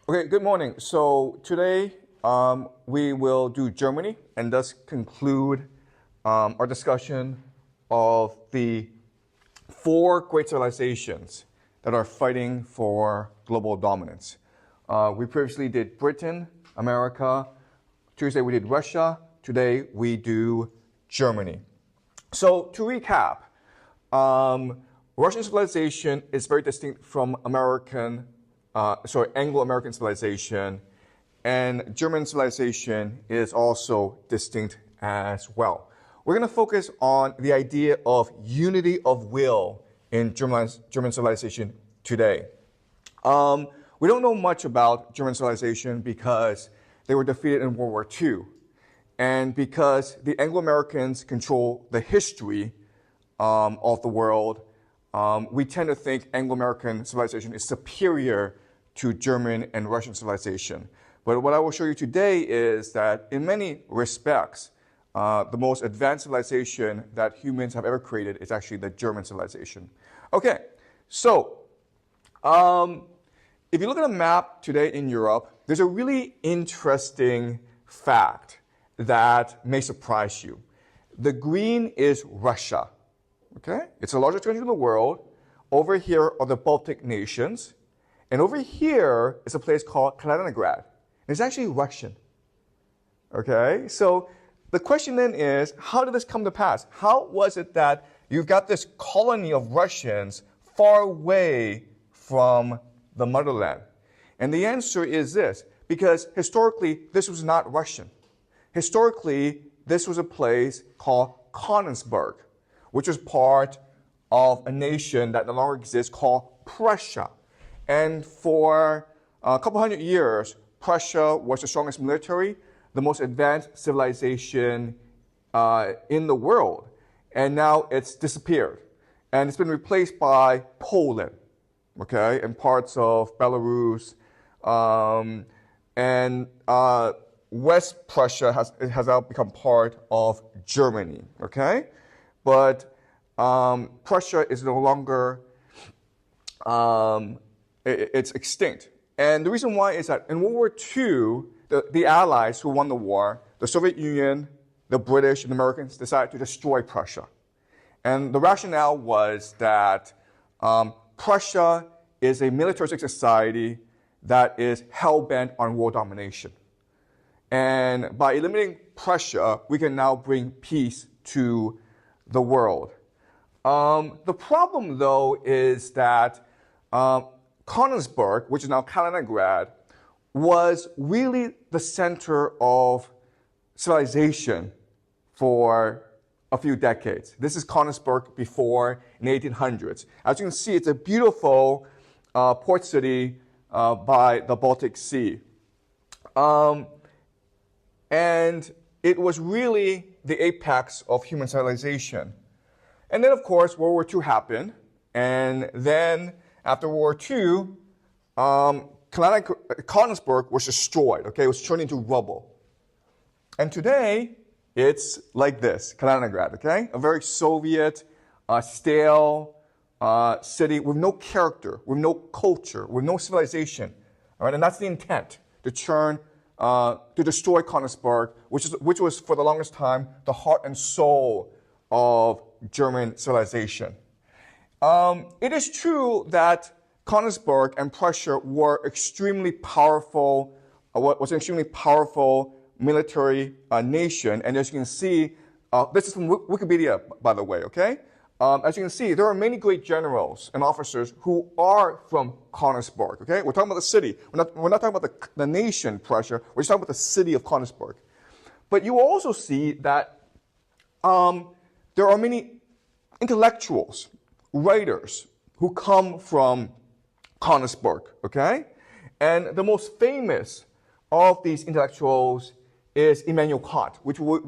Okay, good morning. So today we will do Germany and thus conclude our discussion of the four great civilizations that are fighting for global dominance. We previously did Britain, America. Tuesday we did Russia. Today we do Germany. So to recap, Russian civilization is very distinct from Anglo-American civilization, and German civilization is also distinct as well. We're going to focus on the idea of unity of will in German civilization today. We don't know much about German civilization because they were defeated in World War II, and because the Anglo-Americans control the history of the world, we tend to think Anglo-American civilization is superior to German and Russian civilization. But what I will show you today is that in many respects, the most advanced civilization that humans have ever created is actually the German civilization. Okay, so if you look at a map today in Europe, there's a really interesting fact that may surprise you. The green is Russia. Okay? It's the largest country in the world. Over here are the Baltic nations. And over here is a place called Kaliningrad. It's actually Russian. Okay? So the question then is, how did this come to pass? How was it that you've got this colony of Russians far away from the motherland? And the answer is this, because historically, this was not Russian. Historically, this was a place called Königsberg, which was part of a nation that no longer exists called Prussia. And for a couple hundred years, Prussia was the strongest military, the most advanced civilization in the world. And now it's disappeared. And it's been replaced by Poland, okay, and parts of Belarus. And West Prussia has now become part of Germany, okay? But Prussia is no longer, it's extinct. And the reason why is that in World War II, the Allies who won the war, the Soviet Union, the British, and the Americans decided to destroy Prussia. And the rationale was that Prussia is a militaristic society that is hell-bent on world domination. And by eliminating Prussia, we can now bring peace to the world. The problem, though, is that Königsberg, which is now Kaliningrad, was really the center of civilization for a few decades. This is Königsberg before in the 1800s. As you can see, it's a beautiful port city by the Baltic Sea. And it was really the apex of human civilization. And then, of course, World War II happened. And then, after World War II, Königsberg was destroyed. Okay, it was turned into rubble. And today, it's like this, Kaliningrad, okay? A very Soviet, stale city with no character, with no culture, with no civilization. All right, and that's the intent, to destroy Königsberg, which was for the longest time the heart and soul of German civilization. It is true that Königsberg and Prussia were extremely powerful, was an extremely powerful military nation. And as you can see, this is from Wikipedia, by the way, okay? As you can see, there are many great generals and officers who are from Königsberg, okay? We're talking about the city. We're not talking about the nation, Prussia. We're just talking about the city of Königsberg. But you also see that there are many intellectuals, writers, who come from Königsberg, okay? And the most famous of these intellectuals is Immanuel Kant, who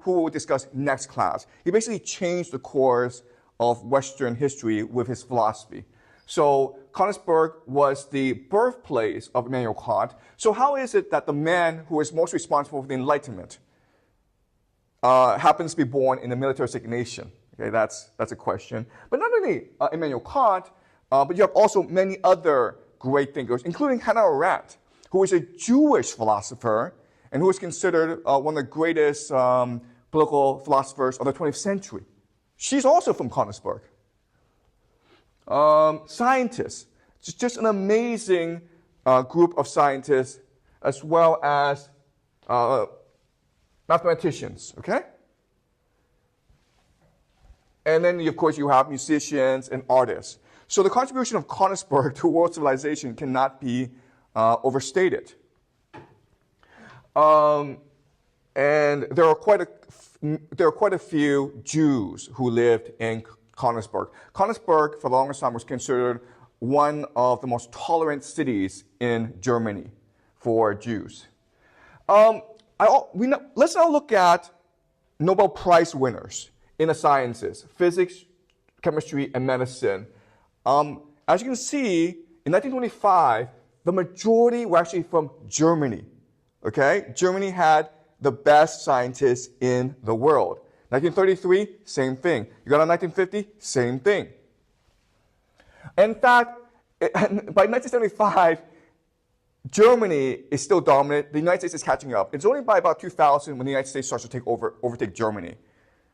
we'll discuss next class. He basically changed the course of Western history with his philosophy. So Königsberg was the birthplace of Immanuel Kant. So how is it that the man who is most responsible for the Enlightenment happens to be born in a militaristic nation? Okay, that's a question. But not only Immanuel Kant, but you have also many other great thinkers, including Hannah Arendt, who is a Jewish philosopher and who is considered one of the greatest political philosophers of the 20th century. She's also from Königsberg. Scientists, just an amazing group of scientists, as well as mathematicians, okay? And then, of course, you have musicians and artists. So the contribution of Königsberg to world civilization cannot be overstated. And there are quite a few Jews who lived in Königsberg. Königsberg, for the longest time, was considered one of the most tolerant cities in Germany for Jews. Let's now look at Nobel Prize winners in the sciences, physics, chemistry, and medicine. As you can see, in 1925, the majority were actually from Germany. Okay? Germany had the best scientists in the world. 1933, same thing. You got on 1950, same thing. In fact, by 1975, Germany is still dominant. The United States is catching up. It's only by about 2000 when the United States starts to overtake Germany.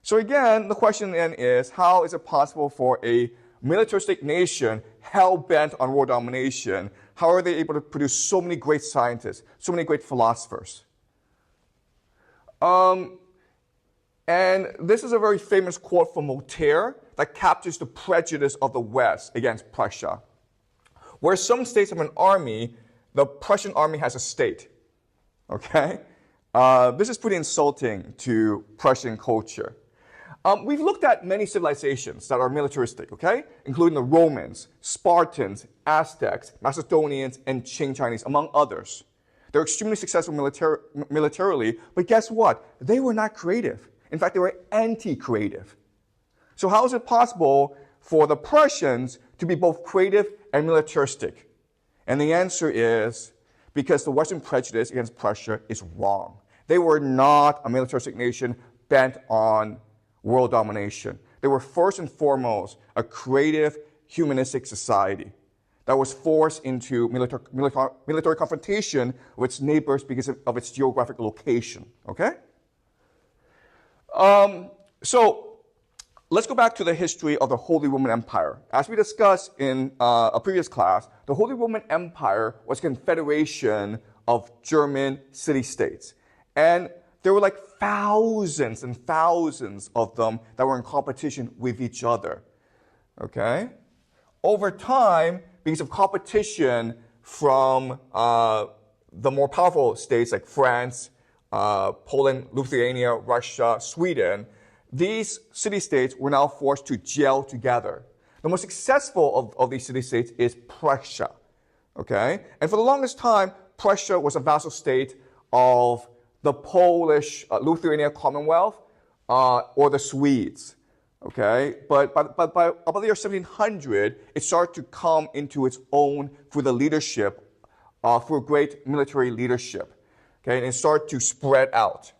So again, the question then is, how is it possible for a militaristic nation hell-bent on world domination, how are they able to produce so many great scientists, so many great philosophers? And this is a very famous quote from Voltaire that captures the prejudice of the West against Prussia. Where some states have an army, the Prussian army has a state. Okay? This is pretty insulting to Prussian culture. We've looked at many civilizations that are militaristic, okay? Including the Romans, Spartans, Aztecs, Macedonians, and Qing Chinese, among others. They're extremely successful militarily, but guess what? They were not creative. In fact, they were anti-creative. So how is it possible for the Prussians to be both creative and militaristic? And the answer is because the Western prejudice against Prussia is wrong. They were not a militaristic nation bent on world domination. They were first and foremost a creative, humanistic society that was forced into military confrontation with its neighbors because of its geographic location. Okay? So let's go back to the history of the Holy Roman Empire. As we discussed in a previous class, the Holy Roman Empire was a confederation of German city-states. And there were like thousands and thousands of them that were in competition with each other. Okay? Over time, because of competition from the more powerful states like France, Poland, Lithuania, Russia, Sweden, these city-states were now forced to gel together. The most successful of these city-states is Prussia. Okay? And for the longest time, Prussia was a vassal state of the Polish Lithuania Commonwealth or the Swedes. Okay? But by about the year 1700, it started to come into its own through the leadership, through great military leadership. Okay? And it started to spread out.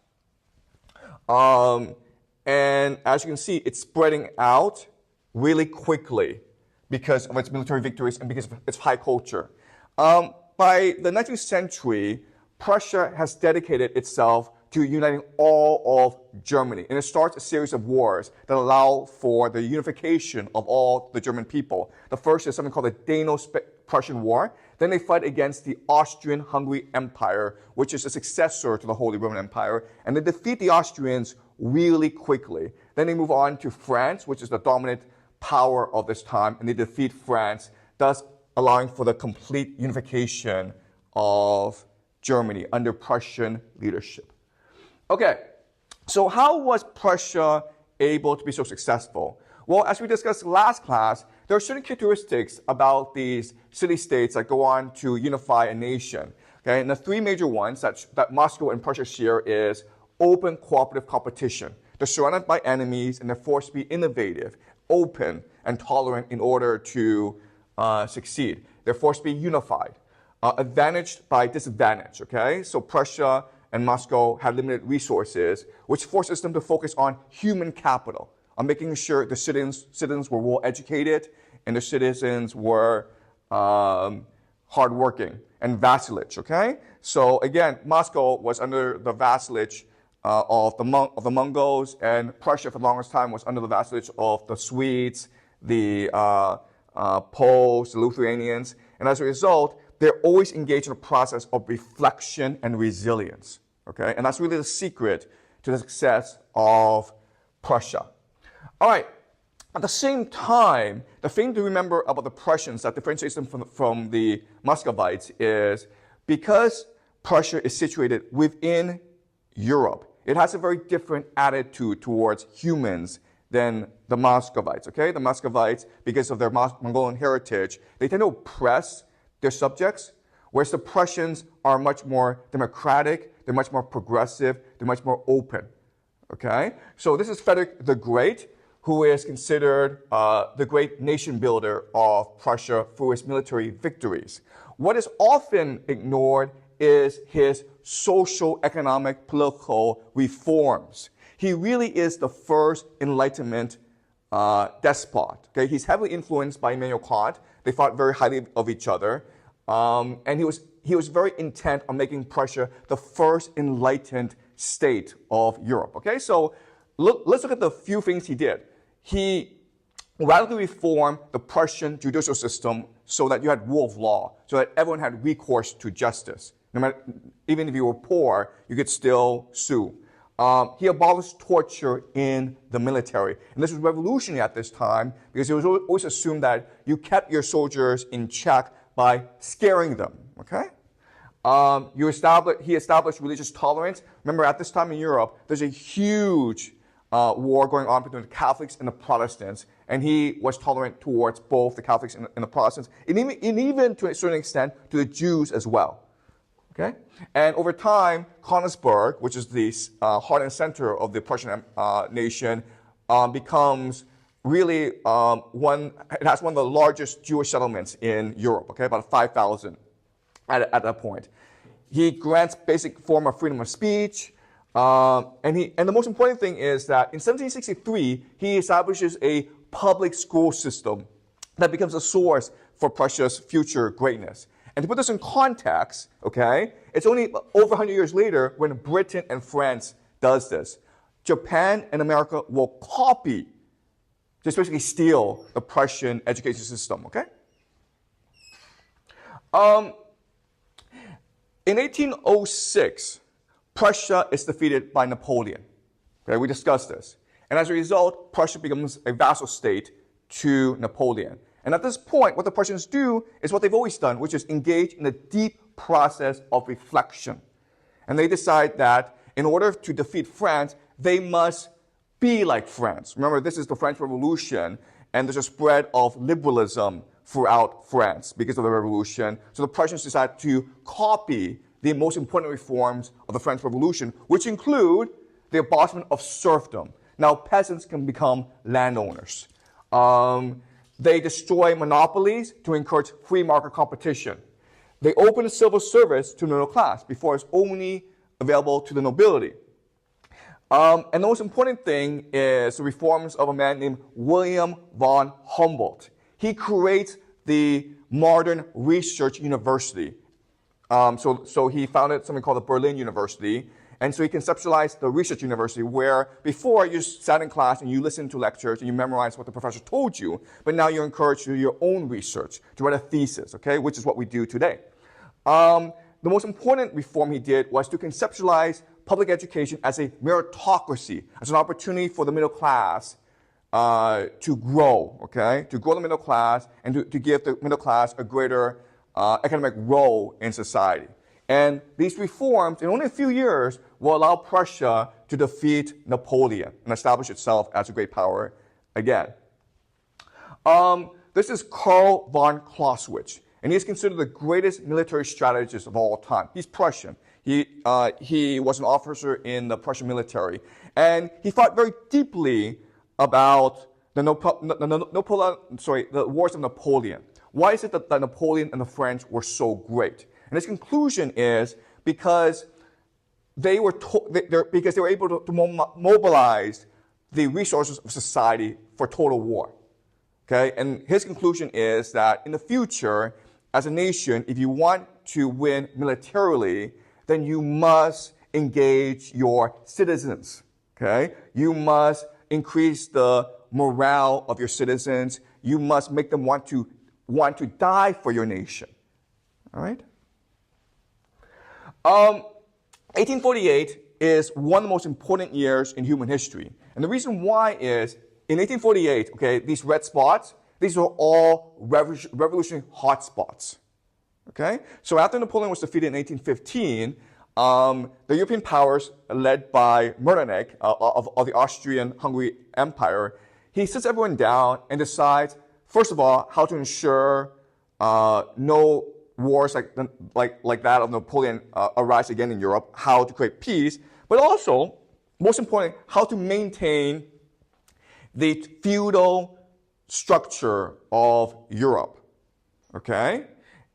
And as you can see, it's spreading out really quickly because of its military victories and because of its high culture. By the 19th century, Prussia has dedicated itself to uniting all of Germany. And it starts a series of wars that allow for the unification of all the German people. The first is something called the Dano-Prussian War. Then they fight against the Austrian-Hungary Empire, which is a successor to the Holy Roman Empire. And they defeat the Austrians really quickly. Then they move on to France, which is the dominant power of this time, and they defeat France, thus allowing for the complete unification of Germany under Prussian leadership. Okay, so how was Prussia able to be so successful? Well, as we discussed last class, there are certain characteristics about these city-states that go on to unify a nation. Okay, and the three major ones that Moscow and Prussia share is open cooperative competition. They're surrounded by enemies and they're forced to be innovative, open, and tolerant in order to succeed. They're forced to be unified. Advantaged by disadvantage, okay? So Prussia and Moscow had limited resources, which forces them to focus on human capital, on making sure the citizens were well educated and the citizens were hardworking. and vassalage, okay? So again, Moscow was under the vassalage of the Mongols, and Prussia for the longest time was under the vassalage of the Swedes, the Poles, the Lithuanians, and as a result, they're always engaged in a process of reflection and resilience, okay? And that's really the secret to the success of Prussia. All right, at the same time, the thing to remember about the Prussians that differentiates them from the Muscovites is because Prussia is situated within Europe, it has a very different attitude towards humans than the Muscovites, okay? The Muscovites, because of their Mongolian heritage, they tend to oppress their subjects, whereas the Prussians are much more democratic, they're much more progressive, they're much more open, okay? So this is Frederick the Great, who is considered the great nation builder of Prussia through his military victories. What is often ignored is his social, economic, political reforms. He really is the first Enlightenment despot. Okay? He's heavily influenced by Immanuel Kant. They thought very highly of each other. And he was very intent on making Prussia the first enlightened state of Europe. Okay? So let's look at the few things he did. He radically reformed the Prussian judicial system so that you had rule of law, so that everyone had recourse to justice. No matter, even if you were poor, you could still sue. He abolished torture in the military. And this was revolutionary at this time because it was always assumed that you kept your soldiers in check by scaring them, okay? He established religious tolerance. Remember, at this time in Europe, there's a huge war going on between the Catholics and the Protestants, and he was tolerant towards both the Catholics and the Protestants, and even to a certain extent to the Jews as well. Okay? And over time, Königsberg, which is the heart and center of the Prussian nation, becomes really it has one of the largest Jewish settlements in Europe, okay, about 5,000 at that point. He grants basic form of freedom of speech, and the most important thing is that in 1763, he establishes a public school system that becomes a source for Prussia's future greatness. And to put this in context, okay, it's only over 100 years later when Britain and France does this. Japan and America will copy, just basically steal the Prussian education system, okay? In 1806, Prussia is defeated by Napoleon. Okay, we discussed this. And as a result, Prussia becomes a vassal state to Napoleon. And at this point, what the Prussians do is what they've always done, which is engage in a deep process of reflection. And they decide that in order to defeat France, they must be like France. Remember, this is the French Revolution, and there's a spread of liberalism throughout France because of the revolution. So the Prussians decide to copy the most important reforms of the French Revolution, which include the abolishment of serfdom. Now, peasants can become landowners. They destroy monopolies to encourage free market competition. They open the civil service to the middle class before it's only available to the nobility. And the most important thing is the reforms of a man named William von Humboldt. He creates the modern research university. So he founded something called the Berlin University. And so he conceptualized the research university where before you sat in class and you listened to lectures and you memorized what the professor told you, but now you're encouraged to do your own research, to write a thesis, okay, which is what we do today. The most important reform he did was to conceptualize public education as a meritocracy, as an opportunity for the middle class to grow, okay, to grow the middle class and to give the middle class a greater economic role in society. And these reforms, in only a few years, will allow Prussia to defeat Napoleon and establish itself as a great power again. This is Karl von Clausewitz, and he is considered the greatest military strategist of all time. He's Prussian. He was an officer in the Prussian military, and he thought very deeply about the wars of Napoleon. Why is it that Napoleon and the French were so great? And his conclusion is because they were able to mobilize the resources of society for total war. Okay? And his conclusion is that in the future, as a nation, if you want to win militarily, then you must engage your citizens, okay? You must increase the morale of your citizens. You must make them want to die for your nation, all right? 1848 is one of the most important years in human history. And the reason why is, in 1848, okay, these red spots, these are all revolutionary hotspots, okay? So after Napoleon was defeated in 1815, the European powers, led by Metternich of the Austrian-Hungary Empire, he sits everyone down and decides, first of all, how to ensure no wars like that of Napoleon arise again in Europe, how to create peace, but also, most importantly, how to maintain the feudal structure of Europe, okay?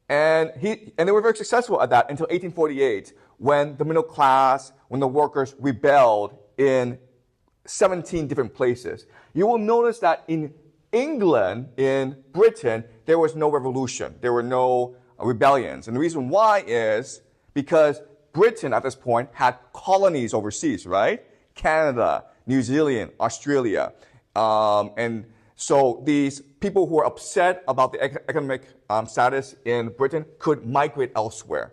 And they were very successful at that until 1848, when the middle class, when the workers rebelled in 17 different places. You will notice that in England, in Britain, there was no revolution. There were no rebellions. And the reason why is because Britain at this point had colonies overseas, right? Canada, New Zealand, Australia. And so these people who were upset about the economic status in Britain could migrate elsewhere.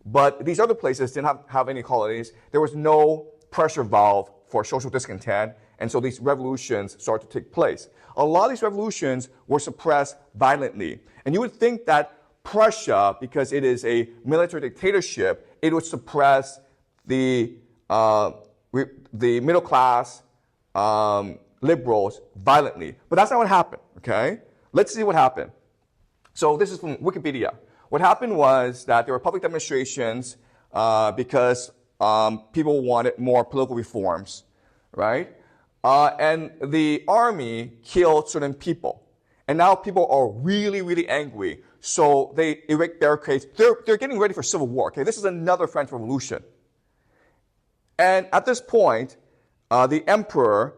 But these other places didn't have any colonies. There was no pressure valve for social discontent, and so these revolutions started to take place. A lot of these revolutions were suppressed violently. And you would think that Prussia, because it is a military dictatorship, it would suppress the middle class liberals violently. But that's not what happened, okay? Let's see what happened. So this is from Wikipedia. What happened was that there were public demonstrations because people wanted more political reforms, right? And the army killed certain people. And now people are really, really angry. So they erect barricades. They're getting ready for civil war, okay? This is another French Revolution. And at this point, the emperor,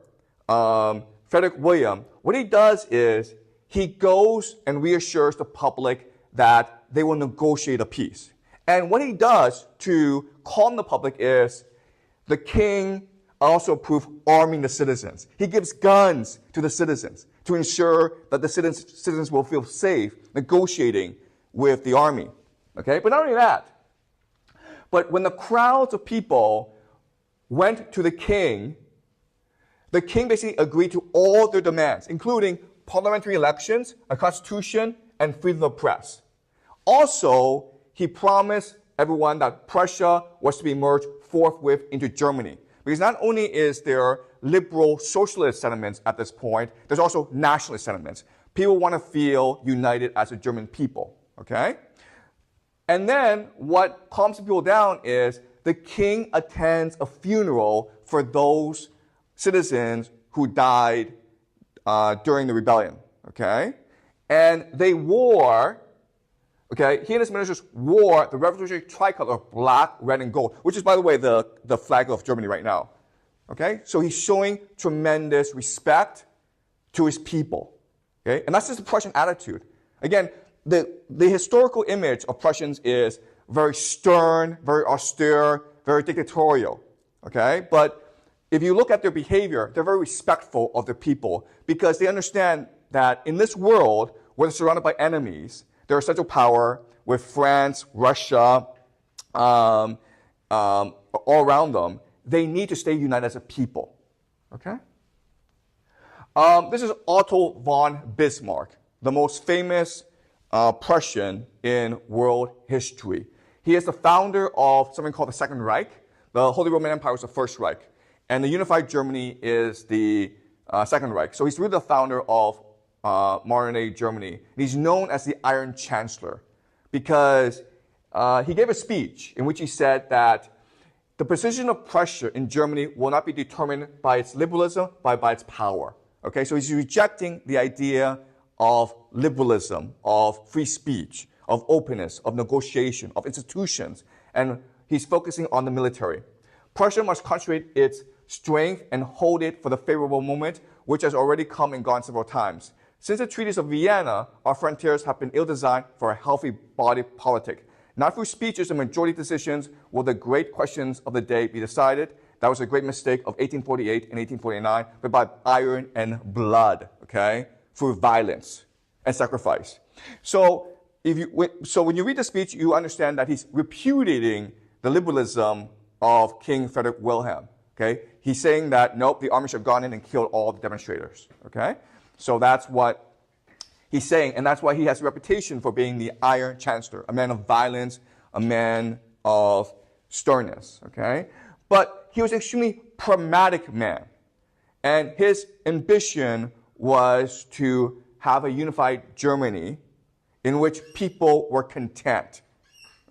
Frederick William, what he does is he goes and reassures the public that they will negotiate a peace. And what he does to calm the public is the king also approved arming the citizens. He gives guns to the citizens to ensure that the citizens will feel safe negotiating with the army. Okay? But not only that, but when the crowds of people went to the king basically agreed to all their demands, including parliamentary elections, a constitution, and freedom of the press. Also, he promised everyone that Prussia was to be merged forthwith into Germany. Because not only is there liberal socialist sentiments at this point, there's also nationalist sentiments. People want to feel united as a German people, okay? And then what calms people down is the king attends a funeral for those citizens who died during the rebellion, okay? And they wore, okay, he and his ministers wore the revolutionary tricolor, black, red, and gold, which is, by the way, the flag of Germany right now. Okay? So he's showing tremendous respect to his people. Okay? And that's just the Prussian attitude. Again, the historical image of Prussians is very stern, very austere, very dictatorial. Okay? But if you look at their behavior, they're very respectful of their people because they understand that in this world where they're surrounded by enemies, they're a central power with France, Russia, all around them. They need to stay united as a people. Okay? This is Otto von Bismarck, the most famous Prussian in world history. He is the founder of something called the Second Reich. The Holy Roman Empire was the First Reich. And the unified Germany is the Second Reich. So he's really the founder of modern-day Germany. And he's known as the Iron Chancellor because he gave a speech in which he said that the position of Prussia in Germany will not be determined by its liberalism, but by its power. Okay, so he's rejecting the idea of liberalism, of free speech, of openness, of negotiation, of institutions, and he's focusing on the military. Prussia must concentrate its strength and hold it for the favorable moment, which has already come and gone several times. Since the treaties of Vienna, our frontiers have been ill-designed for a healthy body politic. Not through speeches and majority decisions will the great questions of the day be decided. That was a great mistake of 1848 and 1849, but by iron and blood, okay, through violence and sacrifice. So when you read the speech, you understand that he's repudiating the liberalism of King Frederick Wilhelm. Okay, he's saying that nope, the army should have gone in and killed all the demonstrators. Okay, so that's what he's saying, and that's why he has a reputation for being the Iron Chancellor, a man of violence, a man of sternness. Okay, but he was an extremely pragmatic man, and his ambition was to have a unified Germany in which people were content.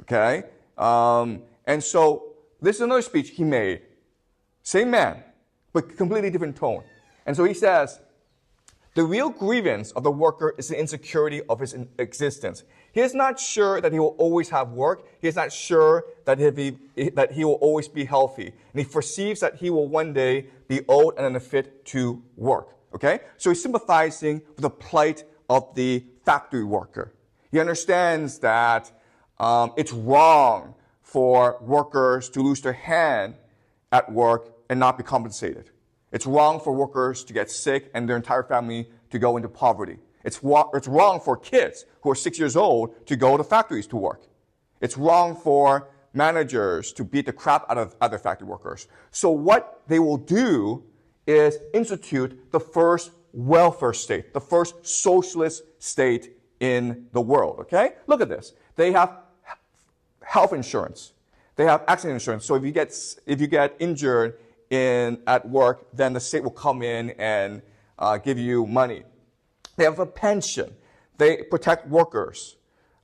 Okay, and so this is another speech he made. Same man, but completely different tone. And so he says, the real grievance of the worker is the insecurity of his existence. He is not sure that he will always have work. He is not sure that he will always be healthy. And he perceives that he will one day be old and unfit to work. Okay? So he's sympathizing with the plight of the factory worker. He understands that it's wrong for workers to lose their hand at work and not be compensated. It's wrong for workers to get sick and their entire family to go into poverty. It's wrong for kids who are 6 years old to go to factories to work. It's wrong for managers to beat the crap out of other factory workers. So what they will do is institute the first welfare state, the first socialist state in the world, okay? Look at this. They have health insurance. They have accident insurance. So if you get injured at work, then the state will come in and give you money. They have a pension. They protect workers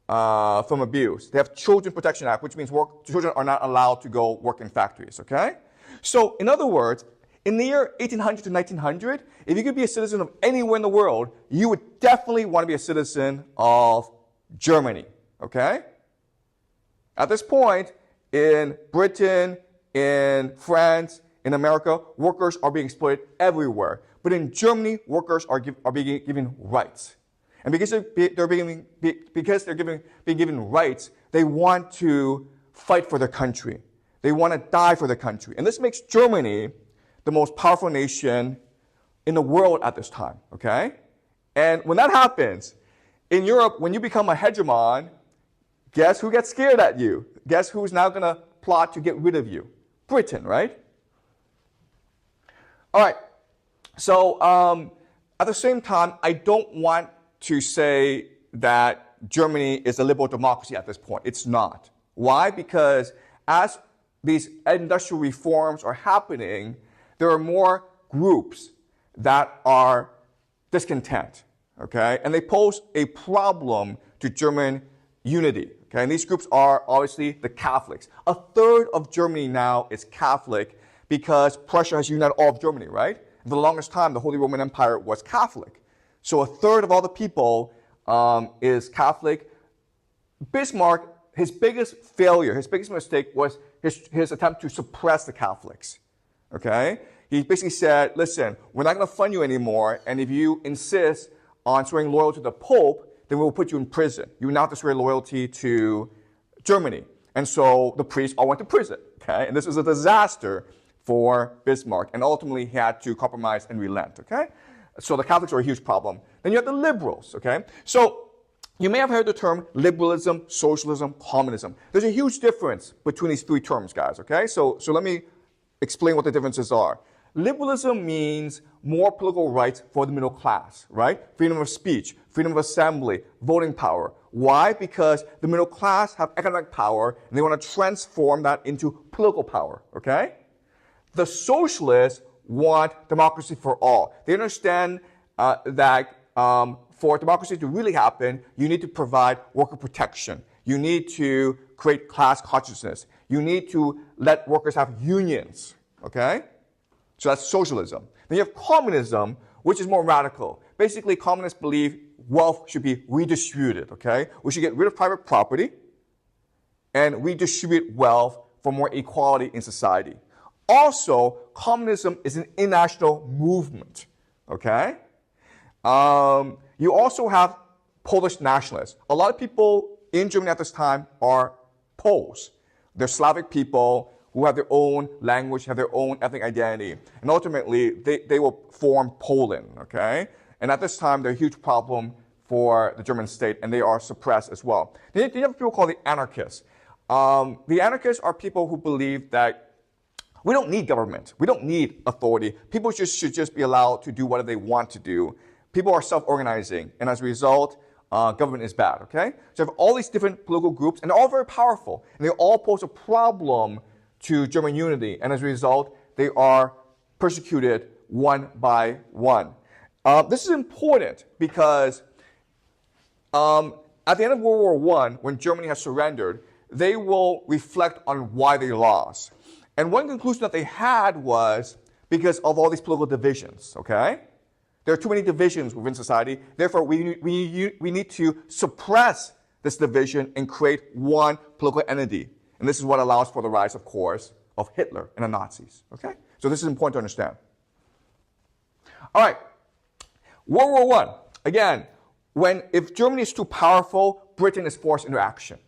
from abuse. They have Children Protection Act, which means children are not allowed to go work in factories, okay? So in other words, in the year 1800 to 1900, if you could be a citizen of anywhere in the world, you would definitely want to be a citizen of Germany, okay? At this point, in Britain, in France, in America, workers are being exploited everywhere. But in Germany, workers are being given rights. And because they're being given rights, they want to fight for their country. They want to die for their country. And this makes Germany the most powerful nation in the world at this time, okay? And when that happens, in Europe, when you become a hegemon, guess who gets scared at you? Guess who's now going to plot to get rid of you? Britain, right? All right. So at the same time, I don't want to say that Germany is a liberal democracy at this point. It's not. Why? Because as these industrial reforms are happening, there are more groups that are discontent, okay? And they pose a problem to German unity, okay? And these groups are obviously the Catholics. A third of Germany now is Catholic because Prussia has united all of Germany, right? For the longest time, the Holy Roman Empire was Catholic. So a third of all the people is Catholic. Bismarck, his biggest failure, his biggest mistake was his attempt to suppress the Catholics, okay? He basically said, listen, we're not going to fund you anymore, and if you insist on swearing loyalty to the Pope, then we will put you in prison. You will now have to swear loyalty to Germany. And so the priests all went to prison, okay? And this was a disaster for Bismarck, and ultimately he had to compromise and relent, okay? So the Catholics are a huge problem. Then you have the liberals, okay? So you may have heard the term liberalism, socialism, communism. There's a huge difference between these three terms, guys, okay? So let me explain what the differences are. Liberalism means more political rights for the middle class, right? Freedom of speech, freedom of assembly, voting power. Why? Because the middle class have economic power, and they want to transform that into political power, okay? The socialists want democracy for all. They understand that for democracy to really happen, you need to provide worker protection. You need to create class consciousness. You need to let workers have unions, okay? So that's socialism. Then you have communism, which is more radical. Basically, communists believe wealth should be redistributed, okay? We should get rid of private property and redistribute wealth for more equality in society. Also, communism is an international movement, okay? You also have Polish nationalists. A lot of people in Germany at this time are Poles. They're Slavic people who have their own language, have their own ethnic identity. And ultimately, they will form Poland, okay? And at this time, they're a huge problem for the German state, and they are suppressed as well. Then you have people called the anarchists. The anarchists are people who believe that we don't need government. We don't need authority. People should just be allowed to do whatever they want to do. People are self-organizing, and as a result, government is bad, okay? So you have all these different political groups, and they're all very powerful, and they all pose a problem to German unity, and as a result, they are persecuted one by one. This is important because at the end of World War I, when Germany has surrendered, they will reflect on why they lost. And one conclusion that they had was because of all these political divisions, okay? There are too many divisions within society. Therefore, we need to suppress this division and create one political entity. And this is what allows for the rise, of course, of Hitler and the Nazis, okay? So this is important to understand. All right, World War I. Again, if Germany is too powerful, Britain is forced into action.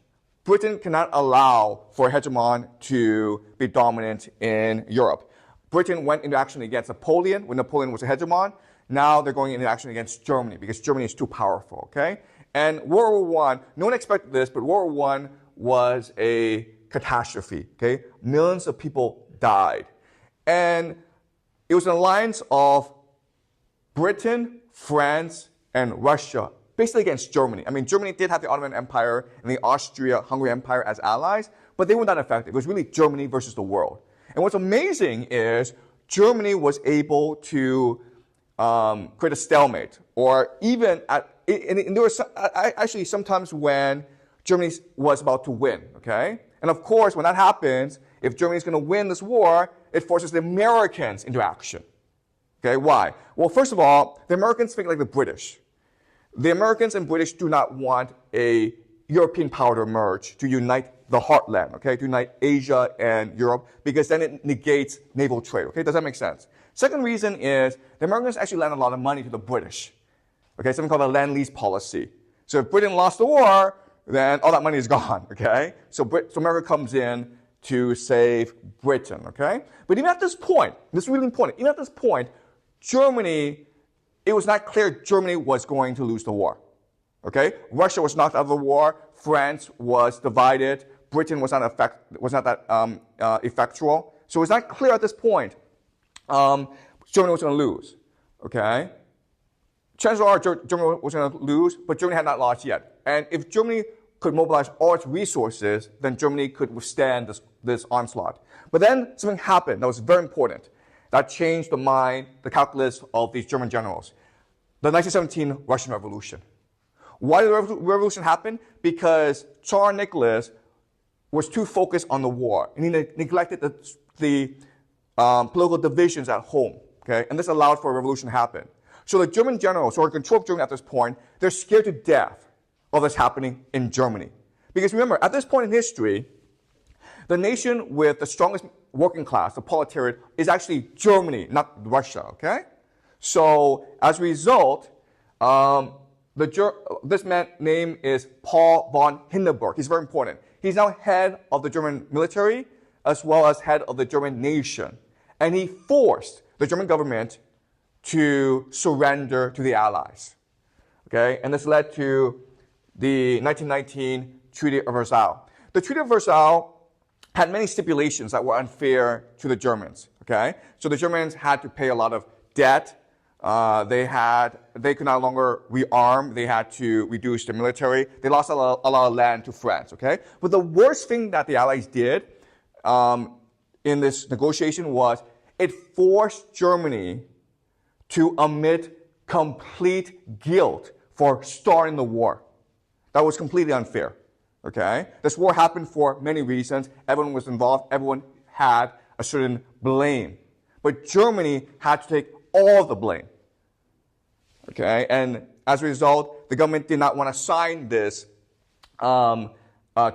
Britain cannot allow for a hegemon to be dominant in Europe. Britain went into action against Napoleon when Napoleon was a hegemon. Now they're going into action against Germany because Germany is too powerful, okay? And World War I, no one expected this, but World War I was a catastrophe, okay? Millions of people died. And it was an alliance of Britain, France, and Russia, basically against Germany. I mean, Germany did have the Ottoman Empire and the Austria-Hungary Empire as allies, but they were not effective. It was really Germany versus the world. And what's amazing is Germany was able to create a stalemate, or even and there was actually sometimes when Germany was about to win, okay? And of course, when that happens, if Germany is going to win this war, it forces the Americans into action. Okay, why? Well, first of all, the Americans think like the British. The Americans and British do not want a European power to emerge to unite the heartland, okay, to unite Asia and Europe, because then it negates naval trade, okay? Does that make sense? Second reason is the Americans actually lend a lot of money to the British, okay, something called the Lend-Lease policy. So if Britain lost the war, then all that money is gone, okay? So America comes in to save Britain, okay? But even at this point, this is really important, even at this point, Germany, it was not clear Germany was going to lose the war, okay? Russia was knocked out of the war, France was divided, Britain was not that effectual. So it's not clear at this point Germany was going to lose, okay? Chances are Germany was going to lose, but Germany had not lost yet. And if Germany could mobilize all its resources, then Germany could withstand this onslaught. But then something happened that was very important. That changed the mind, the calculus of these German generals. The 1917 Russian Revolution. Why did the revolution happen? Because Tsar Nicholas was too focused on the war, and he neglected the political divisions at home, okay? And this allowed for a revolution to happen. So the German generals who are in control of Germany at this point, they're scared to death of this happening in Germany. Because remember, at this point in history, the nation with the strongest working class, the proletariat, is actually Germany, not Russia, okay? So as a result, this man's name is Paul von Hindenburg. He's very important. He's now head of the German military as well as head of the German nation. And he forced the German government to surrender to the Allies, okay? And this led to the 1919 Treaty of Versailles. The Treaty of Versailles had many stipulations that were unfair to the Germans, okay? So the Germans had to pay a lot of debt. They could no longer rearm. They had to reduce their military. They lost a lot of land to France, okay? But the worst thing that the Allies did in this negotiation was it forced Germany to admit complete guilt for starting the war. That was completely unfair, okay? This war happened for many reasons. Everyone was involved. Everyone had a certain blame. But Germany had to take all the blame, okay? And as a result, the government did not want to sign this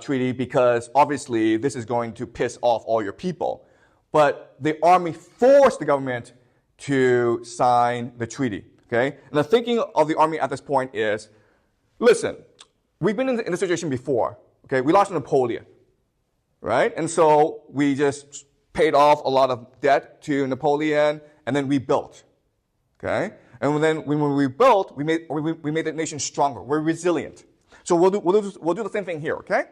treaty because obviously this is going to piss off all your people. But the army forced the government to sign the treaty, okay? And the thinking of the army at this point is, listen, we've been in this situation before, okay? We lost Napoleon, right? And so we just paid off a lot of debt to Napoleon and then rebuilt, okay? And then when we rebuilt, we made the nation stronger. We're resilient. So we'll do the same thing here, okay?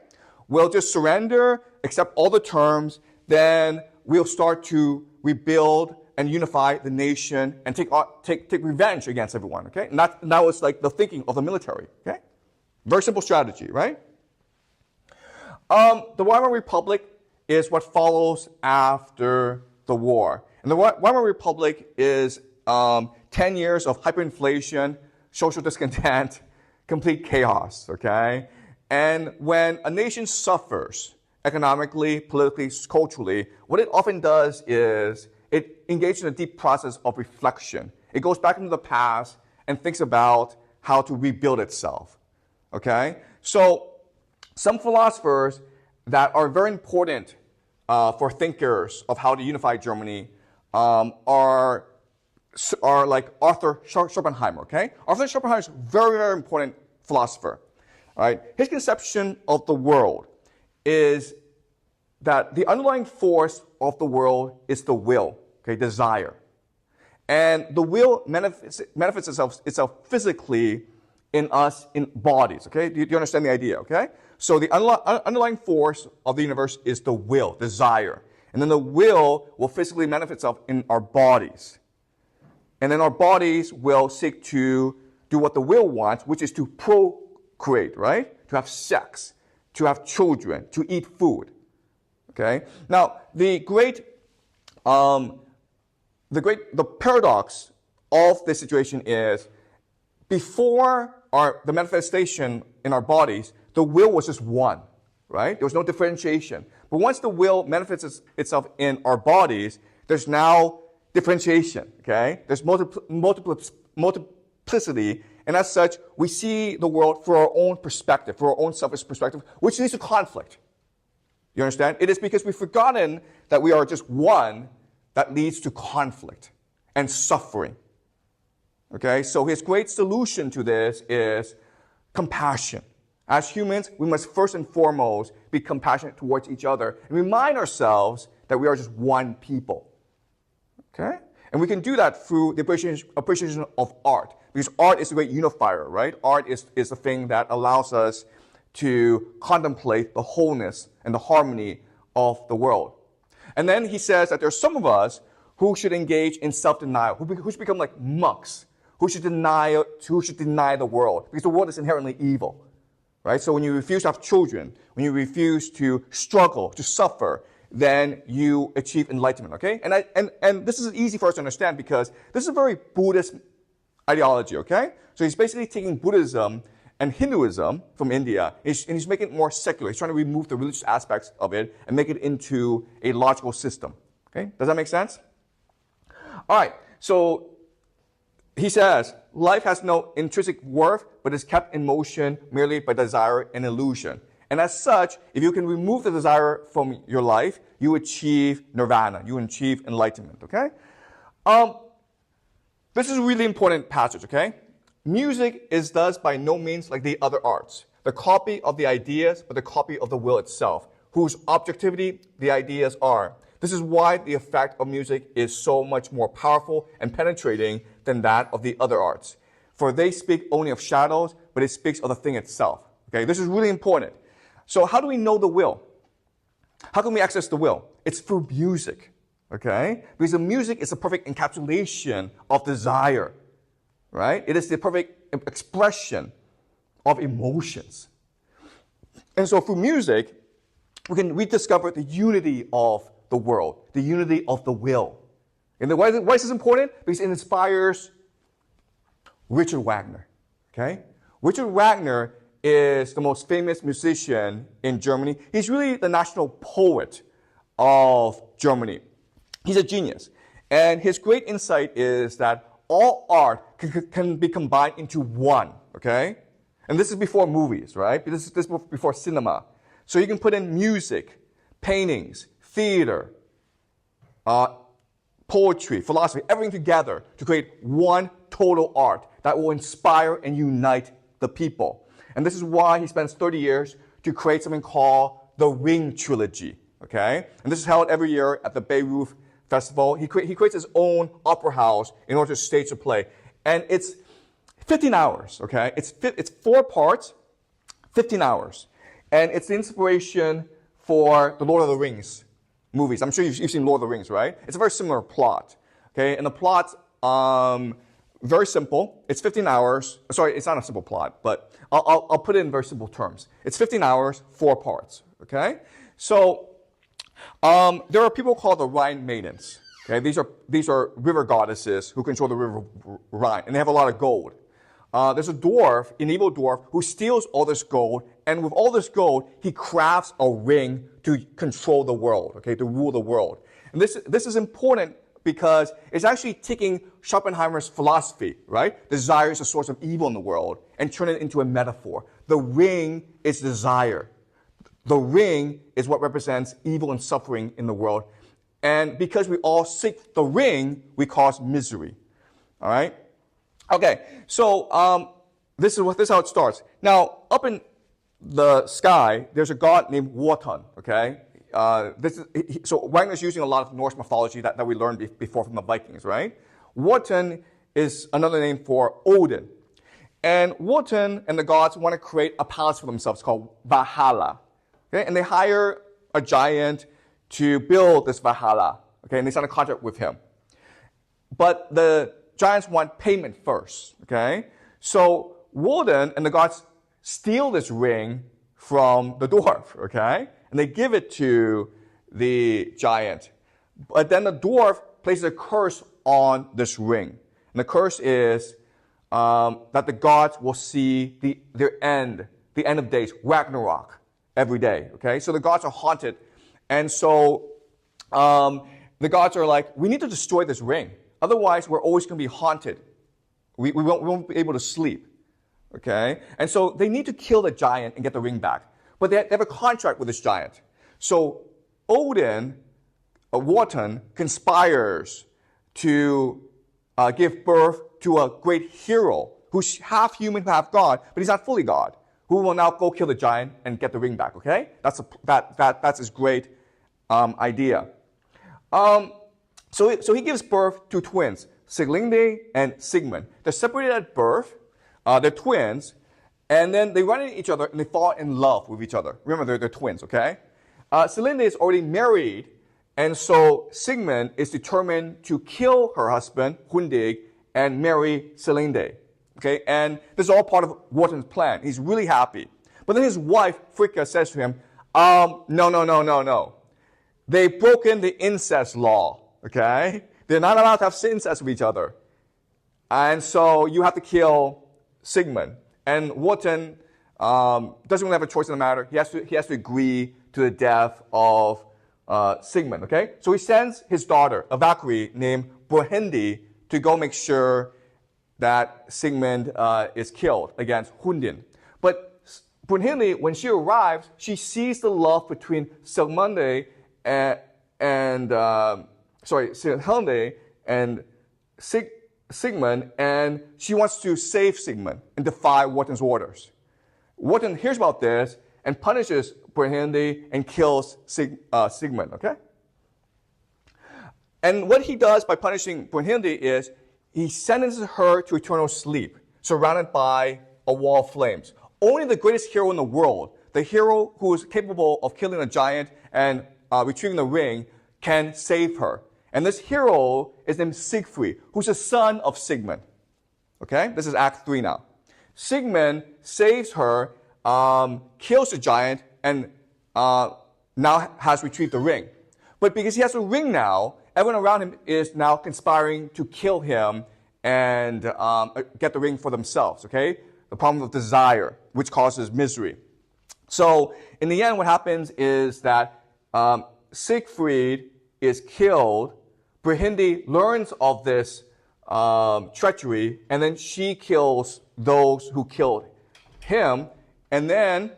We'll just surrender, accept all the terms, then we'll start to rebuild and unify the nation and take revenge against everyone, okay? And that was like the thinking of the military, okay? Very simple strategy, right? The Weimar Republic is what follows after the war. And the Weimar Republic is 10 years of hyperinflation, social discontent, complete chaos, okay? And when a nation suffers economically, politically, culturally, what it often does is it engages in a deep process of reflection. It goes back into the past and thinks about how to rebuild itself, okay? So some philosophers that are very important for thinkers of how to unify Germany are like Arthur Schopenhauer, okay? Arthur Schopenhauer is a very, very important philosopher, right? His conception of the world is that the underlying force of the world is the will, okay, desire. And the will manifests itself physically in us, in bodies, okay? Do you understand the idea, okay? So the underlying force of the universe is the will, desire. And then the will physically manifest itself in our bodies. And then our bodies will seek to do what the will wants, which is to procreate, right? To have sex, to have children, to eat food. Okay? Now, the paradox of this situation is before the manifestation in our bodies, the will was just one, right? There was no differentiation. But once the will manifests itself in our bodies, there's now differentiation, okay? There's multiplicity, and as such, we see the world through our own perspective, through our own selfish perspective, which leads to conflict. You understand? It is because we've forgotten that we are just one that leads to conflict and suffering. Okay? So his great solution to this is compassion. As humans, we must first and foremost be compassionate towards each other and remind ourselves that we are just one people. Okay? And we can do that through the appreciation of art, because art is a great unifier, right? Art is the thing that allows us to contemplate the wholeness and the harmony of the world. And then he says that there's some of us who should engage in self-denial, who should become like monks, who should deny the world, because the world is inherently evil, right? So when you refuse to have children, when you refuse to struggle, to suffer, then you achieve enlightenment, okay? And this is easy for us to understand because this is a very Buddhist ideology, okay? So he's basically taking Buddhism and Hinduism from India, and he's making it more secular. He's trying to remove the religious aspects of it and make it into a logical system, okay? Does that make sense? All right, so he says, life has no intrinsic worth, but is kept in motion merely by desire and illusion. And as such, if you can remove the desire from your life, you achieve nirvana, you achieve enlightenment, okay? This is a really important passage, okay? Music is thus by no means like the other arts, the copy of the ideas, but the copy of the will itself, whose objectivity the ideas are. This is why the effect of music is so much more powerful and penetrating than that of the other arts. For they speak only of shadows, but it speaks of the thing itself. Okay, this is really important. So how do we know the will? How can we access the will? It's through music, okay? Because the music is a perfect encapsulation of desire, right? It is the perfect expression of emotions. And so through music, we can rediscover the unity of the world, the unity of the will. And why is this important? Because it inspires Richard Wagner, okay? Richard Wagner is the most famous musician in Germany. He's really the national poet of Germany. He's a genius. And his great insight is that all art can be combined into one, okay? And this is before movies, right? This is before cinema. So you can put in music, paintings, theater, poetry, philosophy, everything together to create one total art that will inspire and unite the people. And this is why he spends 30 years to create something called the Ring Trilogy, okay? And this is held every year at the Bayreuth Festival. He creates his own opera house in order to stage the play. And it's 15 hours, okay? It's 4 parts, 15 hours. And it's the inspiration for the Lord of the Rings movies. I'm sure you've seen Lord of the Rings, right? It's a very similar plot, okay? And the plot's very simple. It's 15 hours. Sorry, it's not a simple plot, but I'll put it in very simple terms. It's 15 hours, 4 parts, okay? So there are people called the Rhine Maidens. Okay? These are river goddesses who control the river Rhine, and they have a lot of gold. There's a dwarf, an evil dwarf, who steals all this gold, and with all this gold, he crafts a ring to control the world, okay, to rule the world. And this is important because it's actually taking Schopenhauer's philosophy, right? Desire is a source of evil in the world, and turn it into a metaphor. The ring is desire. The ring is what represents evil and suffering in the world. And because we all seek the ring, we cause misery. All right? Okay, so this is how it starts. Now, up in the sky, there's a god named Wotan, okay? So Wagner's using a lot of Norse mythology that we learned before from the Vikings, right? Wotan is another name for Odin. And Wotan and the gods want to create a palace for themselves called Valhalla. Okay? And they hire a giant to build this Valhalla. Okay? And they sign a contract with him. But the giants want payment first. Okay? So Wotan and the gods steal this ring from the dwarf. Okay? And they give it to the giant. But then the dwarf places a curse on this ring. And the curse is that the gods will see the end of days, Ragnarok, every day. Okay? So the gods are haunted. And so the gods are like, we need to destroy this ring. Otherwise, we're always going to be haunted. We won't be able to sleep. Okay? And so they need to kill the giant and get the ring back. But they have a contract with this giant. So Odin, Wotan, conspires to give birth to a great hero who's half human, half God, but he's not fully God, who will now go kill the giant and get the ring back, okay? That's his great idea. So he gives birth to twins, Sieglinde and Sigmund. They're separated at birth. They're twins. And then they run into each other and they fall in love with each other. Remember, they're twins, okay? Sieglinde is already married, and so Sigmund is determined to kill her husband, Hundig, and marry Sieglinde. Okay? And this is all part of Wotan's plan. He's really happy. But then his wife, Fricka, says to him, no. They've broken the incest law, okay? They're not allowed to have incest with each other. And so you have to kill Sigmund. And Wotan doesn't really have a choice in the matter. He has to agree to the death of Sigmund, okay? So he sends his daughter, a Valkyrie named Brunhilde, to go make sure that Sigmund is killed against Hunding. But Brunhilde, when she arrives, she sees the love between Sieglinde and Sigmund, and she wants to save Sigmund and defy Wotan's orders. Wotan hears about this and punishes Brunhilde and kills Sigmund, okay? And what he does by punishing Brunhilde is he sentences her to eternal sleep, surrounded by a wall of flames. Only the greatest hero in the world, the hero who is capable of killing a giant and retrieving the ring, can save her. And this hero is named Siegfried, who's the son of Sigmund. Okay? This is Act 3 now. Sigmund saves her, kills the giant, and now has retrieved the ring. But because he has a ring now, everyone around him is now conspiring to kill him and get the ring for themselves. Okay? The problem of desire, which causes misery. So in the end, what happens is that Siegfried is killed. Brunhilde learns of this treachery, and then she kills those who killed him. And then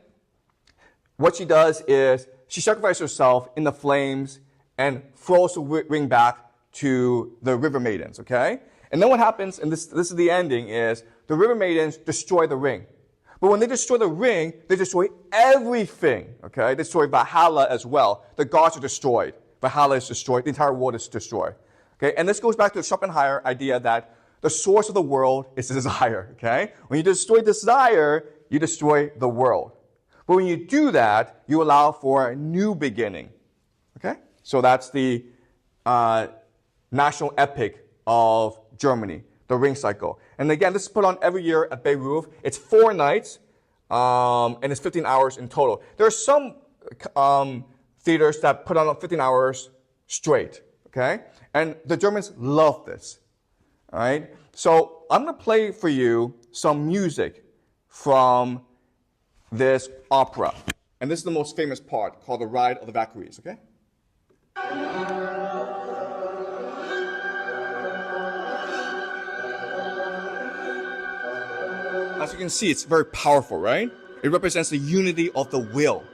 what she does is she sacrifices herself in the flames and throws the ring back to the river maidens, okay? And then what happens, and this is the ending, is the river maidens destroy the ring. But when they destroy the ring, they destroy everything, okay? They destroy Valhalla as well. The gods are destroyed. Valhalla is destroyed. The entire world is destroyed, okay? And this goes back to the Schopenhauer idea that the source of the world is desire, okay? When you destroy desire, you destroy the world. But when you do that, you allow for a new beginning, okay? So that's the national epic of Germany, the Ring Cycle. And again, this is put on every year at Beirut. It's 4 nights, and it's 15 hours in total. There are some theaters that put on 15 hours straight, okay? And the Germans love this, all right? So I'm going to play for you some music from this opera. And this is the most famous part, called The Ride of the Valkyries, okay? As you can see, it's very powerful, right? It represents the unity of the will.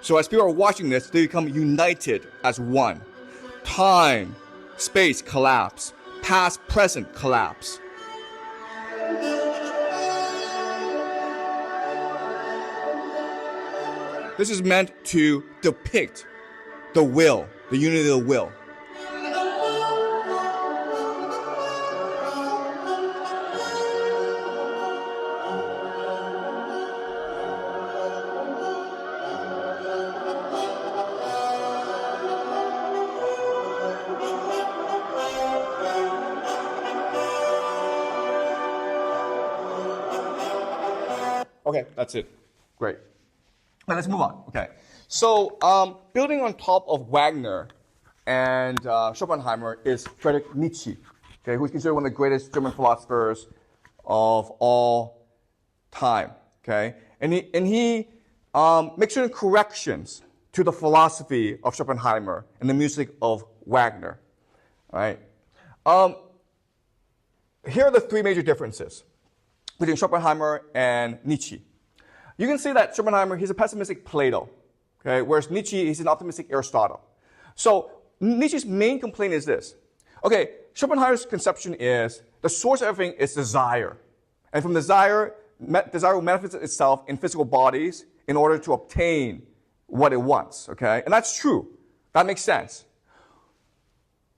So as people are watching this, they become united as one. Time, space collapse. Past, present collapse. This is meant to depict the will, the unity of the will. Okay, that's it. Great. Now let's move on. Okay. So building on top of Wagner and Schopenhauer is Friedrich Nietzsche, okay, who's considered one of the greatest German philosophers of all time. Okay, and he makes certain corrections to the philosophy of Schopenhauer and the music of Wagner. All right. Here are the 3 major differences between Schopenhauer and Nietzsche. You can see that Schopenhauer, he's a pessimistic Plato, okay, whereas Nietzsche, he's an optimistic Aristotle. So Nietzsche's main complaint is this. Okay, Schopenhauer's conception is the source of everything is desire. And from desire will manifest itself in physical bodies in order to obtain what it wants, okay? And that's true. That makes sense.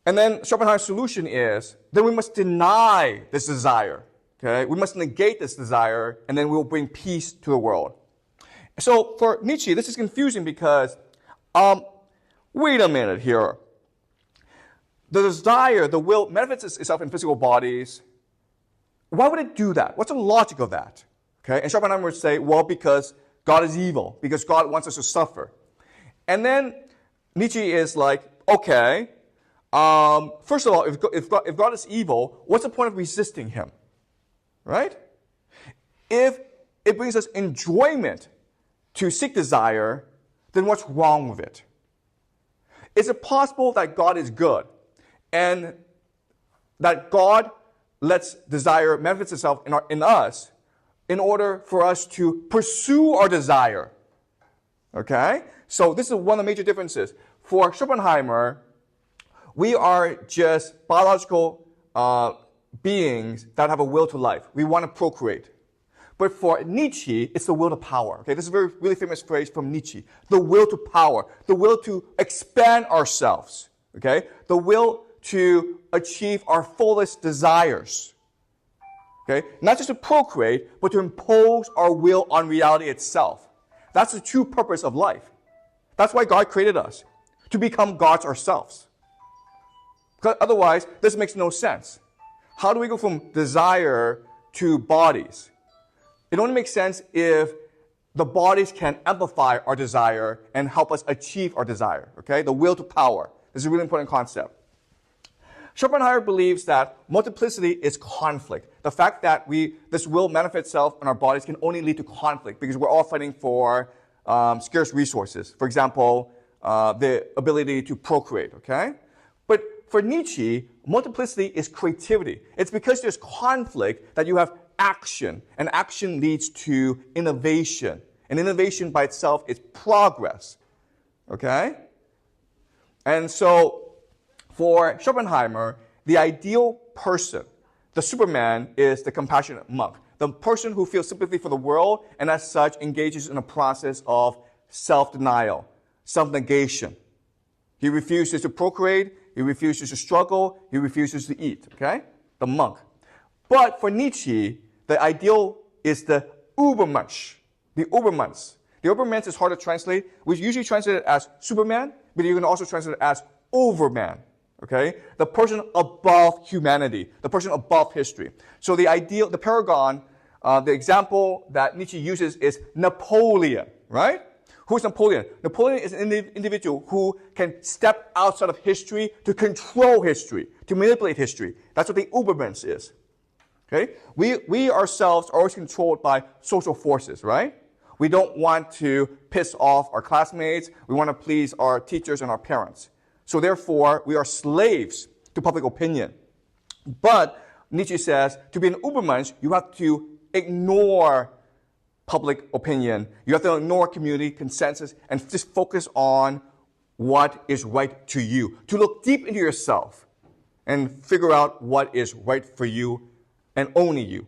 And then Schopenhauer's solution is, then we must deny this desire. Okay, we must negate this desire, and then we will bring peace to the world. So for Nietzsche, this is confusing because, wait a minute here. The desire, the will, manifests itself in physical bodies. Why would it do that? What's the logic of that? Okay, and Schopenhauer would say, well, because God is evil, because God wants us to suffer. And then Nietzsche is like, okay, first of all, if God is evil, what's the point of resisting him? Right? If it brings us enjoyment to seek desire, then what's wrong with it? Is it possible that God is good and that God lets desire manifest itself in us in order for us to pursue our desire? Okay? So this is one of the major differences. For Schopenhauer, we are just biological beings that have a will to life. We want to procreate. But for Nietzsche, it's the will to power. Okay, this is a really famous phrase from Nietzsche. The will to power. The will to expand ourselves. Okay? The will to achieve our fullest desires. Okay? Not just to procreate, but to impose our will on reality itself. That's the true purpose of life. That's why God created us. To become gods ourselves. Because otherwise, this makes no sense. How do we go from desire to bodies? It only makes sense if the bodies can amplify our desire and help us achieve our desire. Okay? The will to power. This is a really important concept. Schopenhauer believes that multiplicity is conflict. The fact that this will manifest itself in our bodies can only lead to conflict because we're all fighting for scarce resources. For example, the ability to procreate. Okay? But for Nietzsche, multiplicity is creativity. It's because there's conflict that you have action, and action leads to innovation. And innovation by itself is progress. Okay? And so, for Schopenhauer, the ideal person, the Superman, is the compassionate monk. the person who feels sympathy for the world and as such engages in a process of self-denial, self-negation. He refuses to procreate, he refuses to struggle, he refuses to eat, okay? The monk. But for Nietzsche, the ideal is the Übermensch, the Ubermensch. The Übermensch is hard to translate. We usually translate it as Superman, but you can also translate it as Overman, okay? The person above humanity, the person above history. So the ideal, the paragon, the example that Nietzsche uses is Napoleon, right? Who's Napoleon? Napoleon is an individual who can step outside of history to control history, to manipulate history. That's what the Ubermensch is. Okay? We ourselves are always controlled by social forces, right? We don't want to piss off our classmates. We want to please our teachers and our parents. So therefore, we are slaves to public opinion. But Nietzsche says, to be an Ubermensch, you have to ignore public opinion. You have to ignore community consensus and just focus on what is right to you. To look deep into yourself and figure out what is right for you and only you.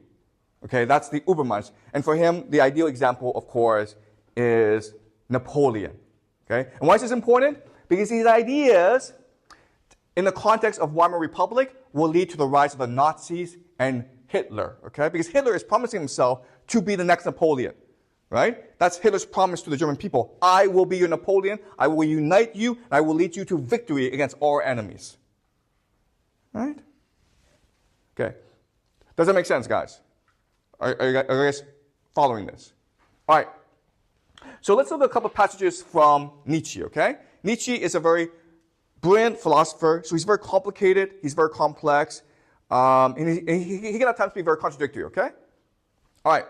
Okay, that's the Übermensch. And for him, the ideal example, of course, is Napoleon. Okay, and why is this important? Because these ideas, in the context of Weimar Republic, will lead to the rise of the Nazis and Hitler. Okay, because Hitler is promising himself to be the next Napoleon. Right? That's Hitler's promise to the German people. I will be your Napoleon. I will unite you. And I will lead you to victory against all our enemies. Right? Okay. Does that make sense, guys? Are you guys following this? All right. So let's look at a couple of passages from Nietzsche, okay? Nietzsche is a very brilliant philosopher. So he's very complicated. He's very complex. And he can at times be very contradictory, okay? All right.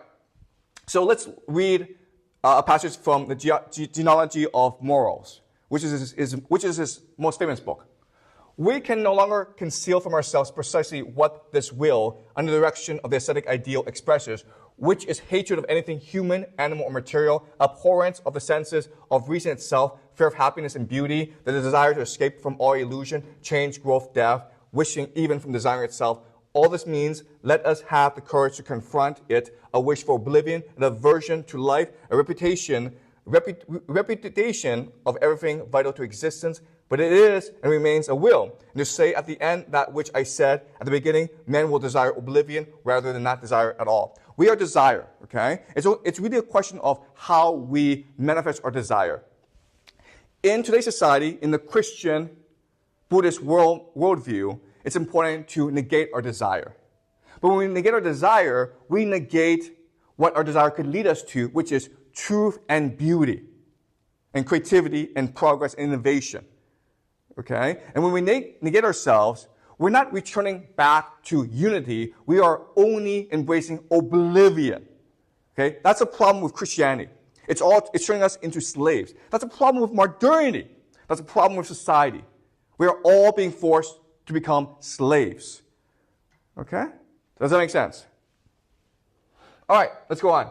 So let's read a passage from the Genealogy of Morals, which is his most famous book. We can no longer conceal from ourselves precisely what this will, under the direction of the ascetic ideal, expresses, which is hatred of anything human, animal, or material, abhorrence of the senses, of reason itself, fear of happiness and beauty, the desire to escape from all illusion, change, growth, death, wishing even from desiring itself. All this means, let us have the courage to confront it, a wish for oblivion, an aversion to life, a reputation of everything vital to existence, but it is and remains a will. And to say at the end that which I said at the beginning, men will desire oblivion rather than not desire at all. We are desire, okay? It's really a question of how we manifest our desire. In today's society, in the Christian, Buddhist worldview, it's important to negate our desire. But when we negate our desire, we negate what our desire could lead us to, which is truth and beauty, and creativity and progress and innovation. Okay? And when we negate ourselves, we're not returning back to unity. We are only embracing oblivion. Okay? That's a problem with Christianity. It's turning us into slaves. That's a problem with modernity. That's a problem with society. We are all being forced to become slaves. Okay? Does that make sense? All right, let's go on.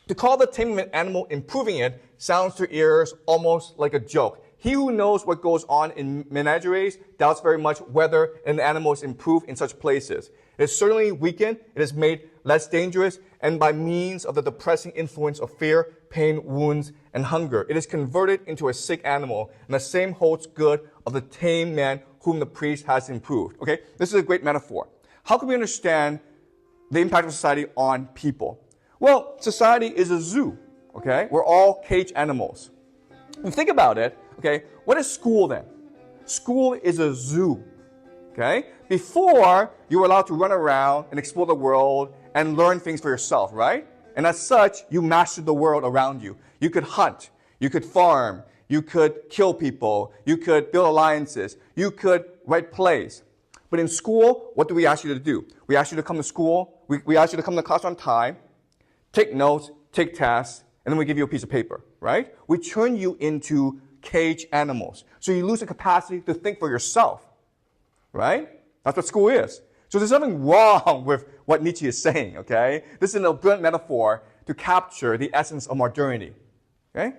To call the taming of an animal improving it sounds to ears almost like a joke. He who knows what goes on in menageries doubts very much whether an animal is improved in such places. It is certainly weakened, it is made less dangerous, and by means of the depressing influence of fear, pain, wounds, and hunger, it is converted into a sick animal, and the same holds good of the tame man whom the priest has improved. Okay, this is a great metaphor. How can we understand the impact of society on people? Well, society is a zoo, okay? We're all cage animals. When you think about it, okay, what is school then? School is a zoo, okay? Before, you were allowed to run around and explore the world and learn things for yourself, right? And as such, you mastered the world around you. You could hunt, you could farm, you could kill people, you could build alliances, you could write plays. But in school, what do we ask you to do? We ask you to come to school, we ask you to come to class on time, take notes, take tests, and then we give you a piece of paper, right? We turn you into cage animals. So you lose the capacity to think for yourself, right? That's what school is. So there's nothing wrong with what Nietzsche is saying, okay? This is a brilliant metaphor to capture the essence of modernity, okay?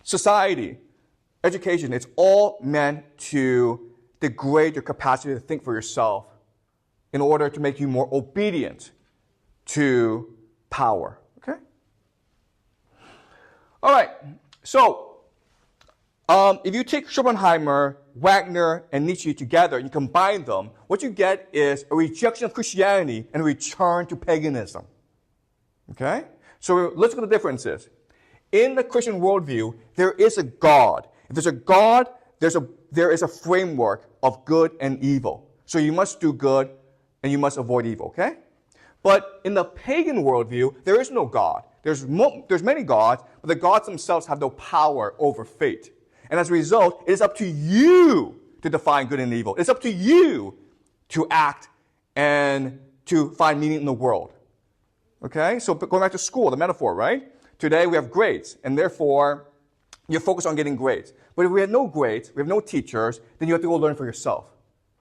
Society, education, it's all meant to degrade your capacity to think for yourself in order to make you more obedient to power. Okay? All right. So, if you take Schopenhauer, Wagner, and Nietzsche together and you combine them, what you get is a rejection of Christianity and a return to paganism. Okay? So let's look at the differences. In the Christian worldview, there is a God. If there's a God, there is a framework of good and evil. So you must do good and you must avoid evil, okay? But in the pagan worldview, there is no God. There's many gods, but the gods themselves have no power over fate. And as a result, it is up to you to define good and evil. It's up to you to act and to find meaning in the world. Okay? So going back to school, the metaphor, right? Today we have grades, and therefore you're focused on getting grades. But if we had no grades, we have no teachers, then you have to go learn for yourself.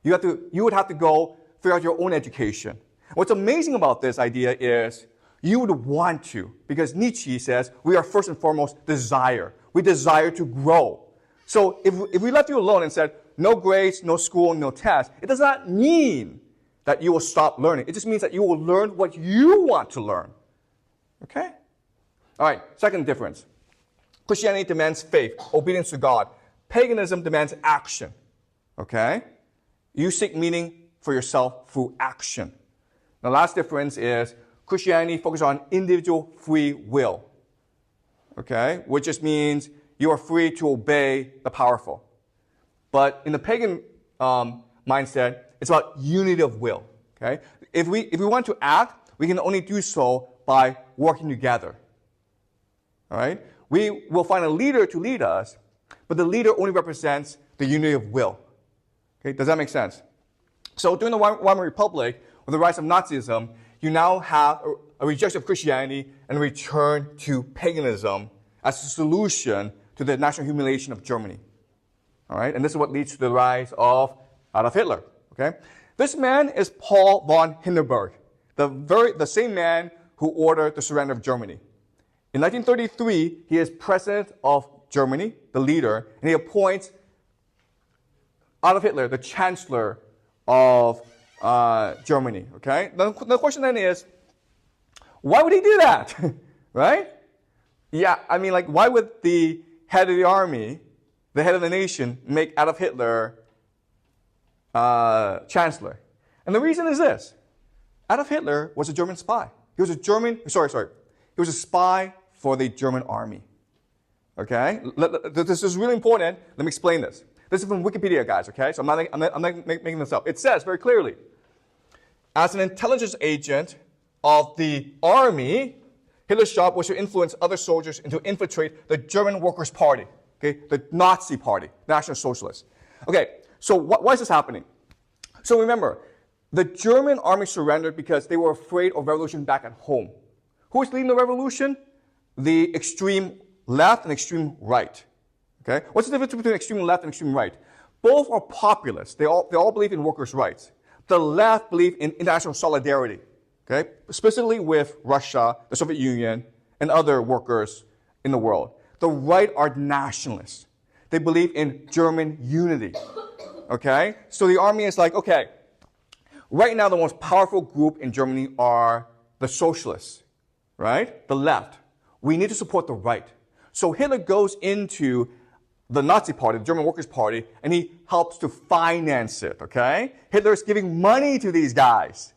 You would have to go figure out your own education. What's amazing about this idea is you would want to, because Nietzsche says we are first and foremost desire. We desire to grow. So if we left you alone and said, no grades, no school, no tests, it does not mean that you will stop learning. It just means that you will learn what you want to learn. Okay? All right, second difference. Christianity demands faith, obedience to God. Paganism demands action. Okay? You seek meaning for yourself through action. The last difference is Christianity focuses on individual free will. Okay? Which just means you are free to obey the powerful. But in the pagan mindset, it's about unity of will. Okay? If we want to act, we can only do so by working together. All right? We will find a leader to lead us, but the leader only represents the unity of will. Okay? Does that make sense? So during the Weimar Republic, with the rise of Nazism, you now have a rejection of Christianity and a return to paganism as a solution to the national humiliation of Germany. All right? And this is what leads to the rise of Adolf Hitler. Okay? This man is Paul von Hindenburg, the same man who ordered the surrender of Germany. In 1933, he is president of Germany, the leader, and he appoints Adolf Hitler, the chancellor of Germany. Okay? The question then is, why would he do that? Right? Yeah, I mean, like, why would the head of the army, the head of the nation, make Adolf Hitler chancellor? And the reason is this. Adolf Hitler was a German spy. He was He was a spy for the German army. Okay? This is really important. Let me explain this. This is from Wikipedia, guys, okay? So I'm not making this up. It says very clearly, as an intelligence agent of the army, Hitler's job was to influence other soldiers and to infiltrate the German Workers' Party, okay? The Nazi Party, National Socialists. Okay, so why is this happening? So remember, the German army surrendered because they were afraid of revolution back at home. Who was leading the revolution? The extreme left and extreme right. Okay? What's the difference between extreme left and extreme right? Both are populists. They all believe in workers' rights. The left believe in international solidarity. Okay? Specifically with Russia, the Soviet Union, and other workers in the world. The right are nationalists. They believe in German unity. Okay? So the army is like, okay, right now the most powerful group in Germany are the socialists, right? The left. We need to support the right. So Hitler goes into the Nazi Party, the German Workers' Party, and he helps to finance it, okay? Hitler is giving money to these guys.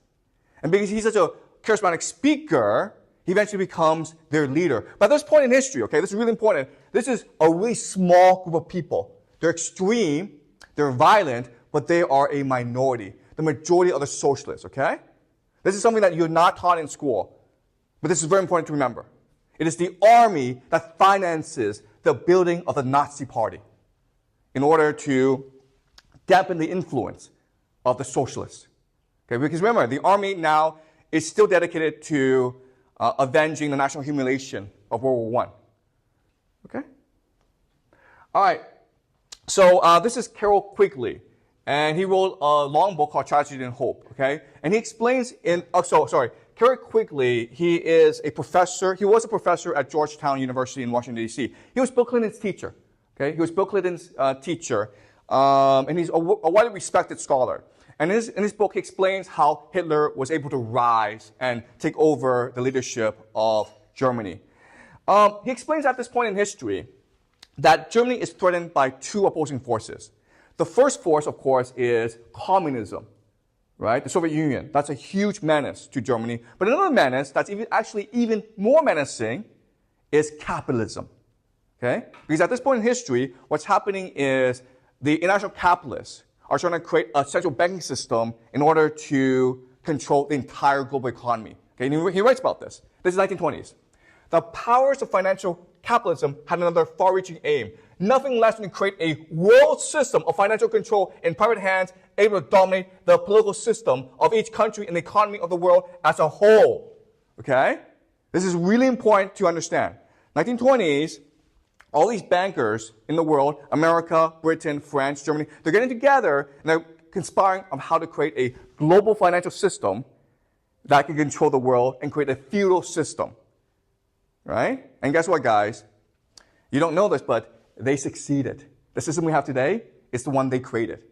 And because he's such a charismatic speaker, he eventually becomes their leader. But at this point in history, okay, this is really important, this is a really small group of people. They're extreme, they're violent, but they are a minority. The majority are the socialists, okay? This is something that you're not taught in school, but this is very important to remember. It is the army that finances the building of the Nazi Party in order to dampen the influence of the socialists. Okay, because remember, the army now is still dedicated to avenging the national humiliation of World War I. Okay? All right. So this is Carroll Quigley, and he wrote a long book called Tragedy and Hope. Okay? And he explains Carroll Quigley, he is a professor. He was a professor at Georgetown University in Washington, D.C. He was Bill Clinton's teacher. Okay? He was Bill Clinton's teacher, and he's a widely respected scholar. And in his book, he explains how Hitler was able to rise and take over the leadership of Germany. He explains at this point in history that Germany is threatened by two opposing forces. The first force, of course, is communism, right? The Soviet Union. That's a huge menace to Germany. But another menace that's actually even more menacing is capitalism, okay? Because at this point in history, what's happening is the international capitalists are trying to create a central banking system in order to control the entire global economy. Okay? And he writes about this. This is 1920s. The powers of financial capitalism had another far-reaching aim. Nothing less than to create a world system of financial control in private hands, able to dominate the political system of each country and the economy of the world as a whole. Okay? This is really important to understand. 1920s, all these bankers in the world, America, Britain, France, Germany, they're getting together and they're conspiring on how to create a global financial system that can control the world and create a feudal system. Right? And guess what, guys? You don't know this, but they succeeded. The system we have today is the one they created.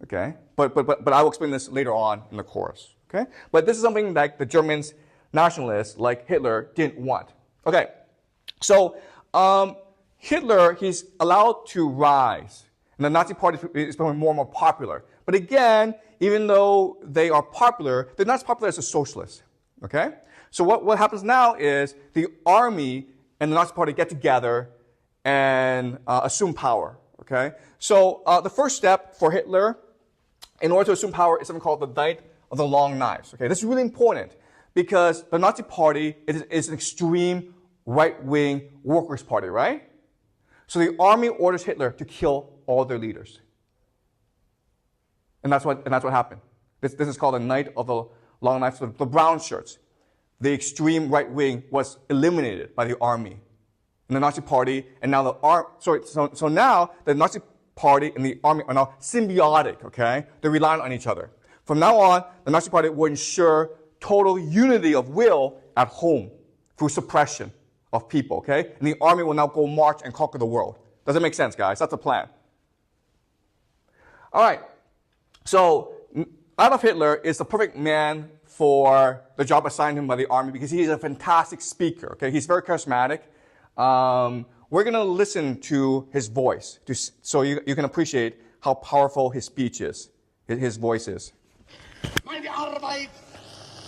Okay? But I will explain this later on in the course. Okay? But this is something that the Germans, nationalists like Hitler, didn't want. Okay. So, Hitler, he's allowed to rise. And the Nazi Party is becoming more and more popular. But again, even though they are popular, they're not as popular as the socialists. Okay? So what happens now is the army and the Nazi Party get together and assume power. Okay? So the first step for Hitler, in order to assume power, is something called the Night of the Long Knives. Okay? This is really important because the Nazi Party is an extreme right-wing workers' party, right? So the army orders Hitler to kill all their leaders. And that's what happened. This is called the Night of the Long Knives, the brown shirts. The extreme right wing was eliminated by the army and the Nazi Party, and now so now the Nazi Party and the army are now symbiotic, okay? They're reliant on each other. From now on, the Nazi Party will ensure total unity of will at home through suppression of people, okay? And the army will now go march and conquer the world. Does it make sense, guys? That's the plan. All right. So Adolf Hitler is the perfect man for the job assigned him by the army because he's a fantastic speaker, okay? He's very charismatic. We're going to listen to his voice so you can appreciate how powerful his speech is, his voice is. Meine Arbeit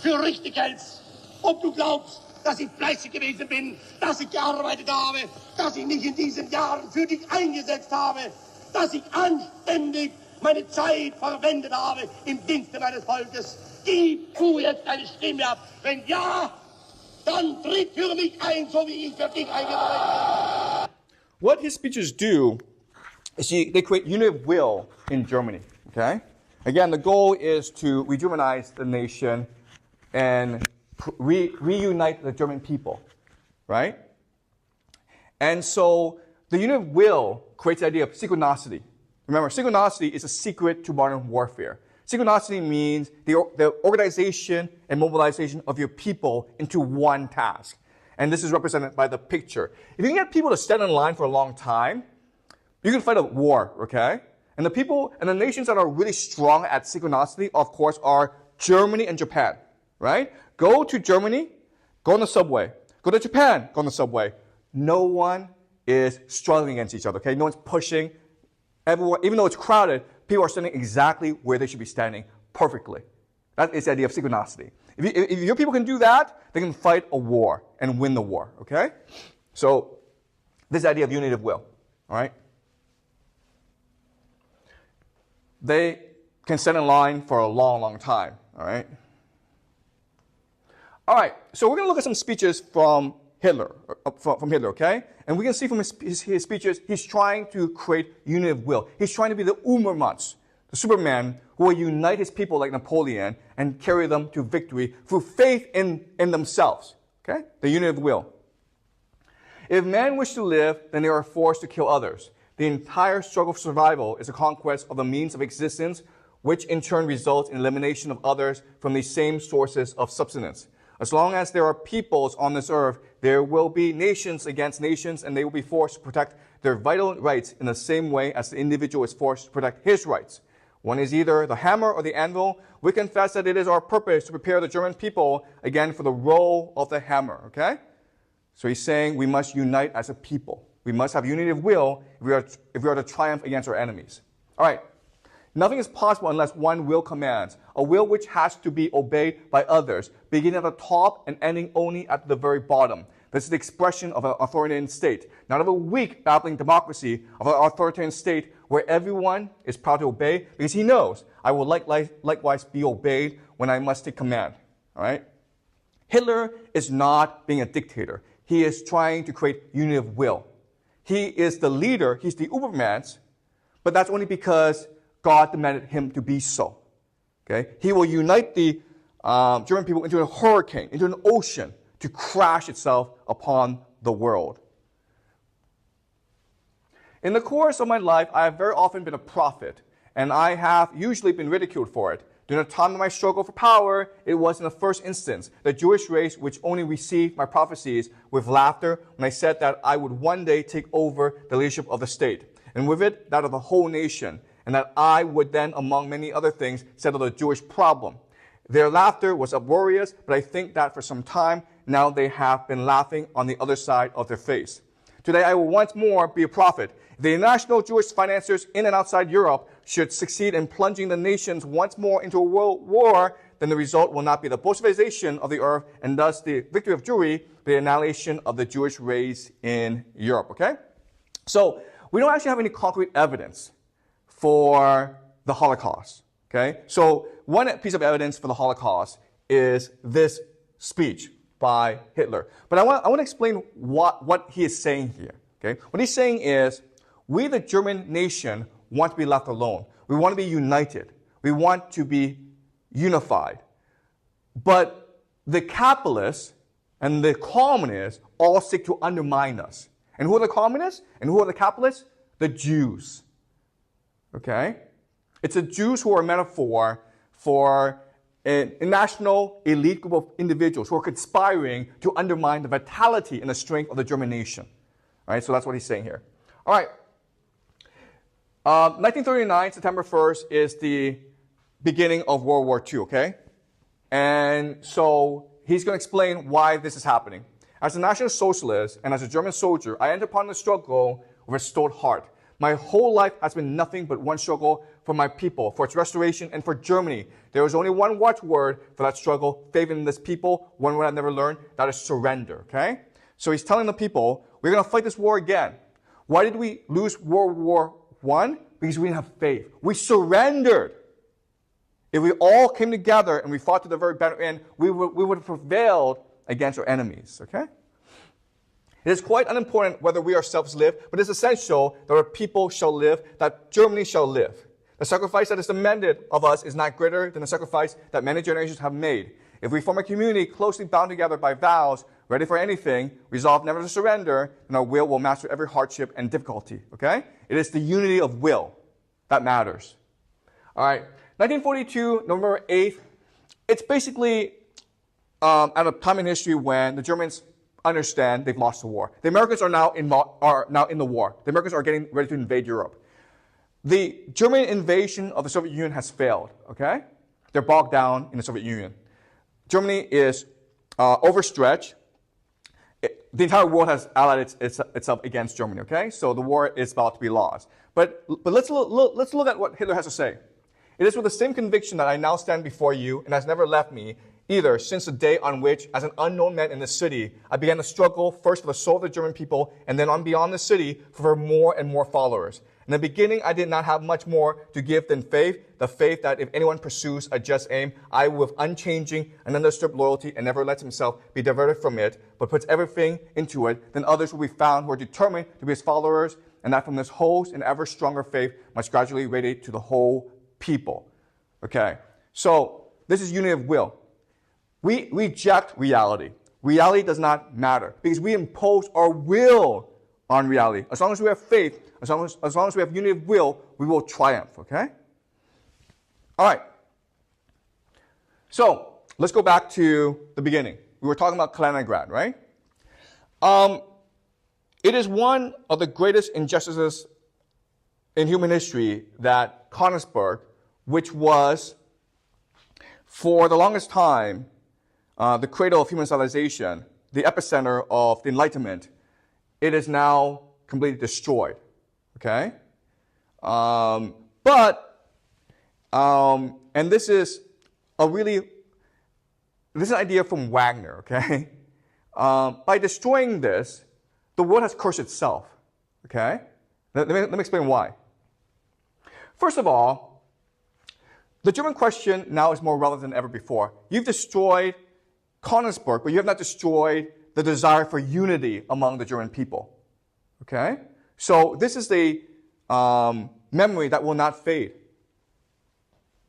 für richtig hältst, ob du glaubst, dass ich fleißig gewesen bin, dass ich gearbeitet habe, dass ich mich in diesen Jahren für dich eingesetzt habe, dass ich anständig meine Zeit verwendet habe im Dienste meines Volkes. Gib du jetzt deine Stimme ab. Wenn ja, dann tritt für mich ein, so wie ich für dich eingetreten bin. What his speeches do is they create unity of will in Germany, okay? Again, the goal is to rehumanize the nation and reunite the German people, right? And so the unity of will creates the idea of synchronicity. Remember, synchronicity is a secret to modern warfare. Synchronicity means the organization and mobilization of your people into one task. And this is represented by the picture. If you can get people to stand in line for a long time, you can fight a war, okay? And the people and the nations that are really strong at synchronicity, of course, are Germany and Japan, right? Go to Germany, go on the subway. Go to Japan, go on the subway. No one is struggling against each other, okay? No one's pushing. Everyone, even though it's crowded, people are standing exactly where they should be standing perfectly. That is the idea of synchronicity. If your people can do that, they can fight a war and win the war, okay? So this idea of unity of will, all right? They can stand in line for a long, long time, all right? All right, so we're going to look at some speeches from Hitler, okay? And we can see from his speeches, he's trying to create unity of will. He's trying to be the Übermensch, the Superman who will unite his people like Napoleon and carry them to victory through faith in themselves, okay? The unity of will. If men wish to live, then they are forced to kill others. The entire struggle for survival is a conquest of the means of existence, which in turn results in elimination of others from the same sources of subsistence. As long as there are peoples on this earth, there will be nations against nations, and they will be forced to protect their vital rights in the same way as the individual is forced to protect his rights. One is either the hammer or the anvil. We confess that it is our purpose to prepare the German people again for the role of the hammer, okay? So he's saying we must unite as a people. We must have unity of will if we are to triumph against our enemies. All right. Nothing is possible unless one will commands, a will which has to be obeyed by others, beginning at the top and ending only at the very bottom. This is the expression of an authoritarian state, not of a weak, babbling democracy, of an authoritarian state where everyone is proud to obey because he knows I will likewise be obeyed when I must take command. All right? Hitler is not being a dictator. He is trying to create unity of will. He is the leader. He's the Ubermensch, but that's only because God demanded him to be so. Okay? He will unite the German people into a hurricane, into an ocean, to crash itself upon the world. In the course of my life, I have very often been a prophet, and I have usually been ridiculed for it. During the time of my struggle for power, it was in the first instance the Jewish race which only received my prophecies with laughter when I said that I would one day take over the leadership of the state, and with it that of the whole nation, and that I would then, among many other things, settle the Jewish problem. Their laughter was uproarious, but I think that for some time now they have been laughing on the other side of their face. Today I will once more be a prophet. If the national Jewish financiers in and outside Europe should succeed in plunging the nations once more into a world war, then the result will not be the Bolshevization of the earth and thus the victory of Jewry, but the annihilation of the Jewish race in Europe, okay? So we don't actually have any concrete evidence for the Holocaust, okay? So one piece of evidence for the Holocaust is this speech by Hitler. But I want to explain what he is saying here, okay? What he's saying is, we, the German nation, want to be left alone. We want to be united. We want to be unified. But the capitalists and the communists all seek to undermine us. And who are the communists? And who are the capitalists? The Jews. Okay? It's the Jews who are a metaphor for a national elite group of individuals who are conspiring to undermine the vitality and the strength of the German nation. All right? So that's what he's saying here. All right. 1939, September 1st, is the beginning of World War II, okay? And so he's going to explain why this is happening. As a National Socialist and as a German soldier, I entered upon the struggle with a stout heart. My whole life has been nothing but one struggle for my people, for its restoration, and for Germany. There was only one watchword for that struggle, favoring this people, one word I've never learned, that is surrender, okay? So he's telling the people, we're going to fight this war again. Why did we lose World War I? Because we didn't have faith. We surrendered. If we all came together and we fought to the very bitter end, we would have prevailed against our enemies, okay? It is quite unimportant whether we ourselves live, but it is essential that our people shall live, that Germany shall live. The sacrifice that is demanded of us is not greater than the sacrifice that many generations have made. If we form a community closely bound together by vows, ready for anything, resolved never to surrender, then our will master every hardship and difficulty, okay? It is the unity of will that matters. All right, 1942, November 8th, it's basically at a time in history when the Germans understand they've lost the war. The Americans are now in the war. The Americans are getting ready to invade Europe. The German invasion of the Soviet Union has failed, okay? They're bogged down in the Soviet Union. Germany is overstretched. The entire world has allied itself against Germany, okay? So the war is about to be lost. But let's look at what Hitler has to say. It is with the same conviction that I now stand before you and has never left me, either since the day on which, as an unknown man in the city, I began to struggle first for the soul of the German people and then on beyond the city for more and more followers. In the beginning, I did not have much more to give than faith, the faith that if anyone pursues a just aim, I with unchanging and undisturbed loyalty and never lets himself be diverted from it, but puts everything into it, then others will be found who are determined to be his followers, and that from this host and ever stronger faith must gradually radiate to the whole people. Okay, so this is unity of will. We reject reality. Reality does not matter because we impose our will on reality. As long as we have faith, as long as we have unity of will, we will triumph, okay? All right. So let's go back to the beginning. We were talking about Kaliningrad, right? It is one of the greatest injustices in human history that Königsberg which was, for the longest time, the cradle of human civilization, the epicenter of the Enlightenment, it is now completely destroyed. Okay? And this is this is an idea from Wagner, okay? By destroying this, the world has cursed itself, okay? Let me explain why. First of all, the German question now is more relevant than ever before. You've destroyed Königsberg, but you have not destroyed the desire for unity among the German people, okay? So this is the memory that will not fade.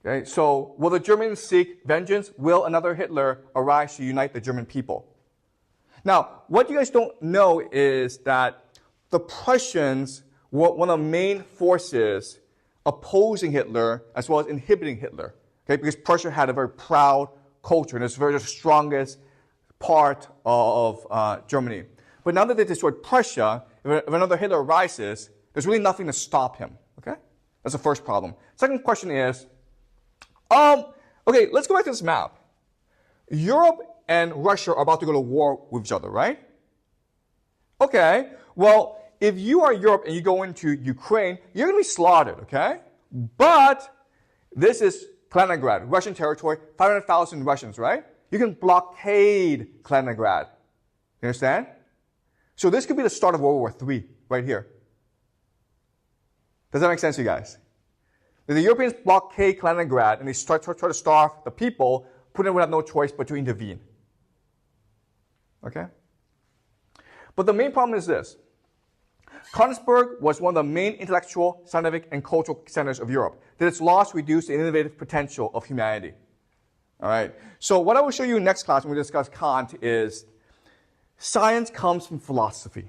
Okay, so will the Germans seek vengeance? Will another Hitler arise to unite the German people? Now, what you guys don't know is that the Prussians were one of the main forces opposing Hitler as well as inhibiting Hitler. Okay, because Prussia had a very proud culture and it's the strongest part of Germany. But now that they destroyed Prussia, if another Hitler arises, there's really nothing to stop him. Okay, that's the first problem. Second question is, okay, let's go back to this map. Europe and Russia are about to go to war with each other, right? Okay, well, if you are Europe and you go into Ukraine, you're going to be slaughtered, okay? But this is Kaliningrad, Russian territory, 500,000 Russians, right? You can blockade Kaliningrad. You understand? So this could be the start of World War III, right here. Does that make sense to you guys? The Europeans blockade Kaliningrad and they try to starve the people, Putin would have no choice but to intervene. Okay? But the main problem is this. Königsberg was one of the main intellectual, scientific, and cultural centers of Europe. That its loss reduced the innovative potential of humanity. All right? So what I will show you in next class when we discuss Kant is science comes from philosophy.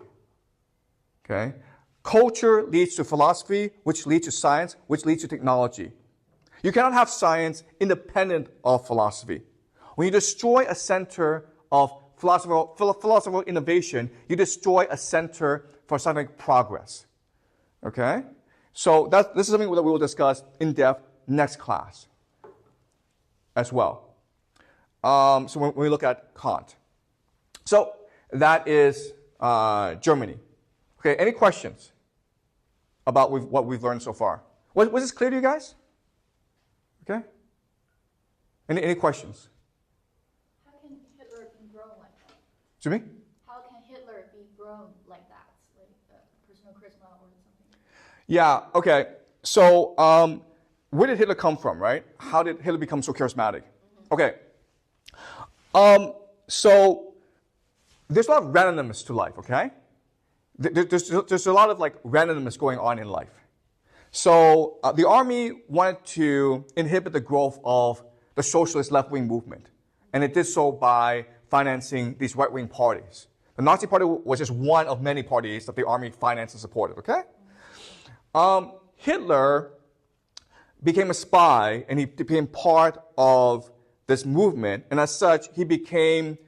Okay? Culture leads to philosophy, which leads to science, which leads to technology. You cannot have science independent of philosophy. When you destroy a center of philosophical innovation, you destroy a center for scientific progress. Okay? So this is something that we will discuss in depth next class as well. So when we look at Kant. So that is Germany. Okay, any questions about what we've learned so far? Was this clear to you guys? Okay? Any questions? How can Hitler be grown like that? Excuse me? How can Hitler be grown like that? Like personal charisma or something? Yeah, okay. So where did Hitler come from, right? How did Hitler become so charismatic? Mm-hmm. Okay. So there's a lot of randomness to life, okay? There's a lot of like randomness going on in life. So the army wanted to inhibit the growth of the socialist left-wing movement. And it did so by financing these right-wing parties. The Nazi Party was just one of many parties that the army financed and supported, okay? Hitler became a spy and he became part of this movement. And as such, he became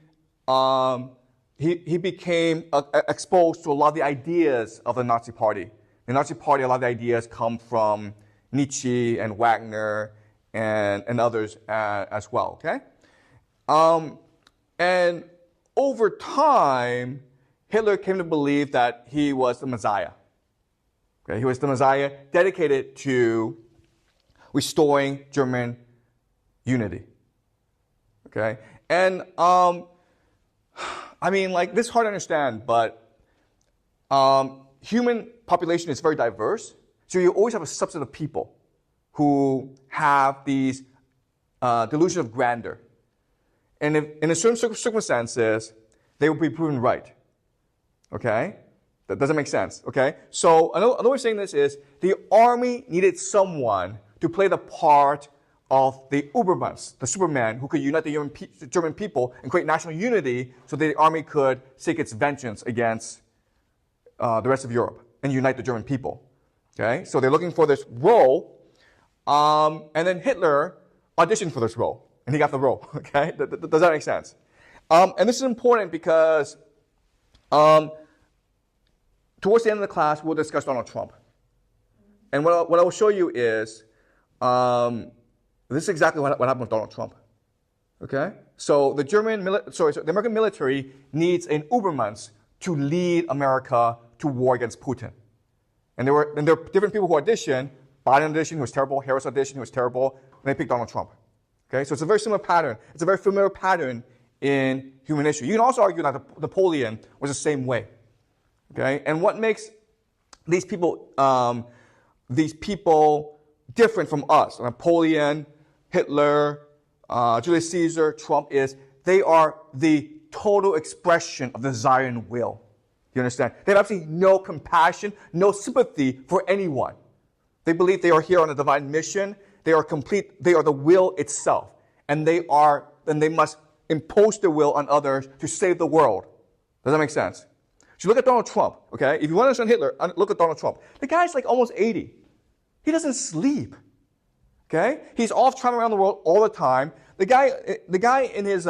exposed to a lot of the ideas of the Nazi Party. The Nazi Party, a lot of the ideas come from Nietzsche and Wagner and others as well, okay? And over time, Hitler came to believe that he was the Messiah. Okay? He was the Messiah dedicated to restoring German unity. Okay? And I mean, like, this is hard to understand, but human population is very diverse. So you always have a subset of people who have these delusions of grandeur. And if, in certain circumstances, they will be proven right. Okay? That doesn't make sense. Okay? So another way of saying this is the army needed someone to play the part of the Übermensch, the Superman, who could unite the German people and create national unity so the army could seek its vengeance against the rest of Europe and unite the German people. Okay? So they're looking for this role, and then Hitler auditioned for this role, and he got the role. Okay? Does that make sense? And this is important because towards the end of the class, we'll discuss Donald Trump. And what I will show you is this is exactly what happened with Donald Trump. Okay? So the the American military needs an Ubermensch to lead America to war against Putin. And there were different people who auditioned. Biden auditioned, who was terrible. Harris auditioned, who was terrible. And they picked Donald Trump. Okay? So it's a very similar pattern. It's a very familiar pattern in human history. You can also argue that Napoleon was the same way. Okay? And what makes these people different from us, Napoleon, Hitler, Julius Caesar, Trump, is they are the total expression of desire and will. You understand? They have absolutely no compassion, no sympathy for anyone. They believe they are here on a divine mission. They are complete. They are the will itself, and they must impose their will on others to save the world. Does that make sense? So look at Donald Trump. Okay, if you want to understand Hitler, look at Donald Trump. The guy's like almost 80. He doesn't sleep. Okay, he's off traveling around the world all the time. The guy in his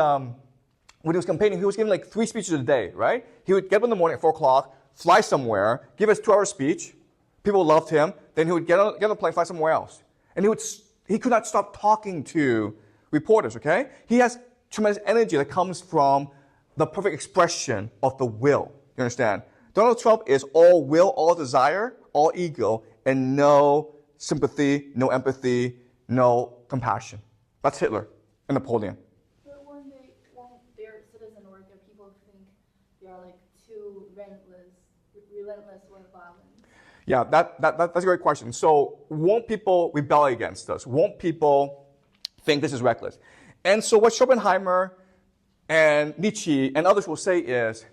when he was campaigning, he was giving like 3 speeches a day, right? He would get up in the morning at 4 o'clock, fly somewhere, give us 2-hour speech. People loved him. Then he would get on the plane, fly somewhere else. And he could not stop talking to reporters, okay? He has tremendous energy that comes from the perfect expression of the will. You understand? Donald Trump is all will, all desire, all ego, and no sympathy, no empathy, no compassion. That's Hitler and Napoleon. But when their citizen or their people think they are like too relentless with violence. Yeah, that's a great question. So won't people rebel against us? Won't people think this is reckless? And so what Schopenhauer and Nietzsche and others will say is,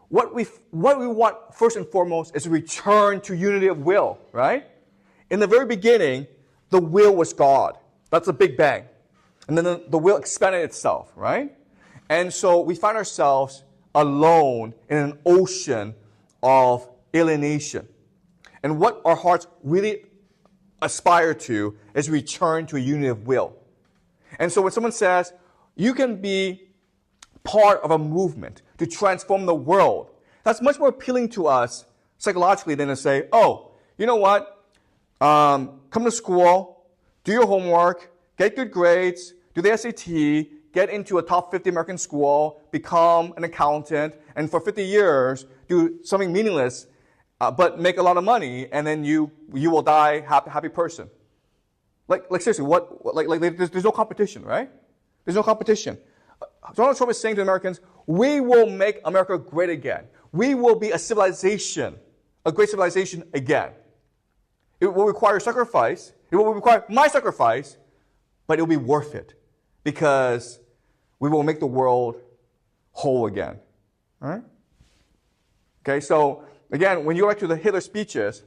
what we want first and foremost is a return to unity of will, right? In the very beginning, the will was God. That's the Big Bang. And then the will expanded itself, right? And so we find ourselves alone in an ocean of alienation. And what our hearts really aspire to is return to a unity of will. And so when someone says, you can be part of a movement to transform the world, that's much more appealing to us psychologically than to say, oh, you know what? Come to school, do your homework, get good grades, do the SAT, get into a top 50 American school, become an accountant, and for 50 years do something meaningless, but make a lot of money, and then you will die happy person. Like seriously, there's no competition, right? There's no competition. Donald Trump is saying to Americans, we will make America great again. We will be a civilization, a great civilization again. It will require sacrifice. It will require my sacrifice, but it will be worth it because we will make the world whole again. All right? Okay, so again, when you go back to the Hitler speeches,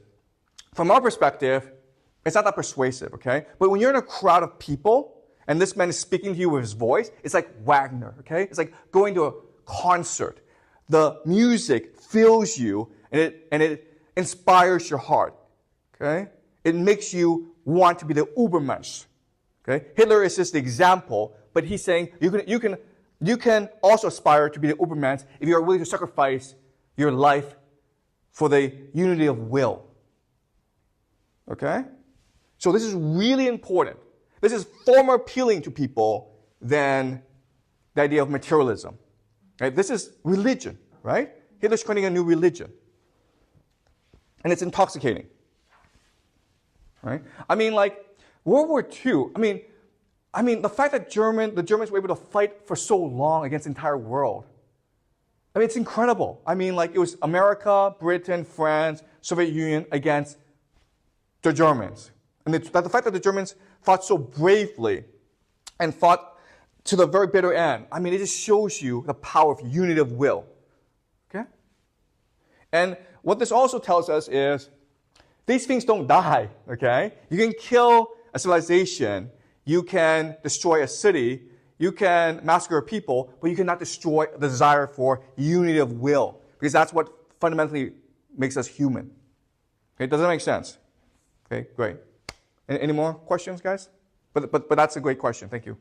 from our perspective, it's not that persuasive, okay? But when you're in a crowd of people, and this man is speaking to you with his voice, it's like Wagner, okay? It's like going to a concert. The music fills you, and it inspires your heart, okay? It makes you want to be the Ubermensch, okay? Hitler is just the example, but he's saying you can also aspire to be the Übermensch if you are willing to sacrifice your life for the unity of will. Okay? So this is really important. This is far more appealing to people than the idea of materialism. Right? This is religion, right? Hitler's creating a new religion. And it's intoxicating. Right? I mean, like, World War II, I mean, the fact that the Germans were able to fight for so long against the entire world, it's incredible. It was America, Britain, France, Soviet Union against the Germans. And the fact that the Germans fought so bravely and fought to the very bitter end, it just shows you the power of unity of will. Okay? And what this also tells us is these things don't die, okay? You can kill a civilization, you can destroy a city, you can massacre people, but you cannot destroy the desire for unity of will, because that's what fundamentally makes us human. Okay, does that make sense? Okay, great. Any more questions, guys? But that's a great question. Thank you.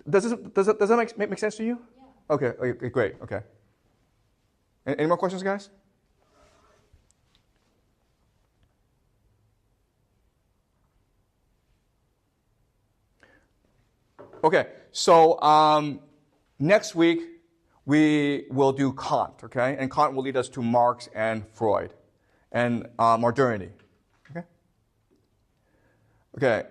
Does that make sense to you? Yeah. Okay, great. Okay. Any more questions, guys? Okay, so next week we will do Kant, okay? And Kant will lead us to Marx and Freud and modernity, okay? Okay.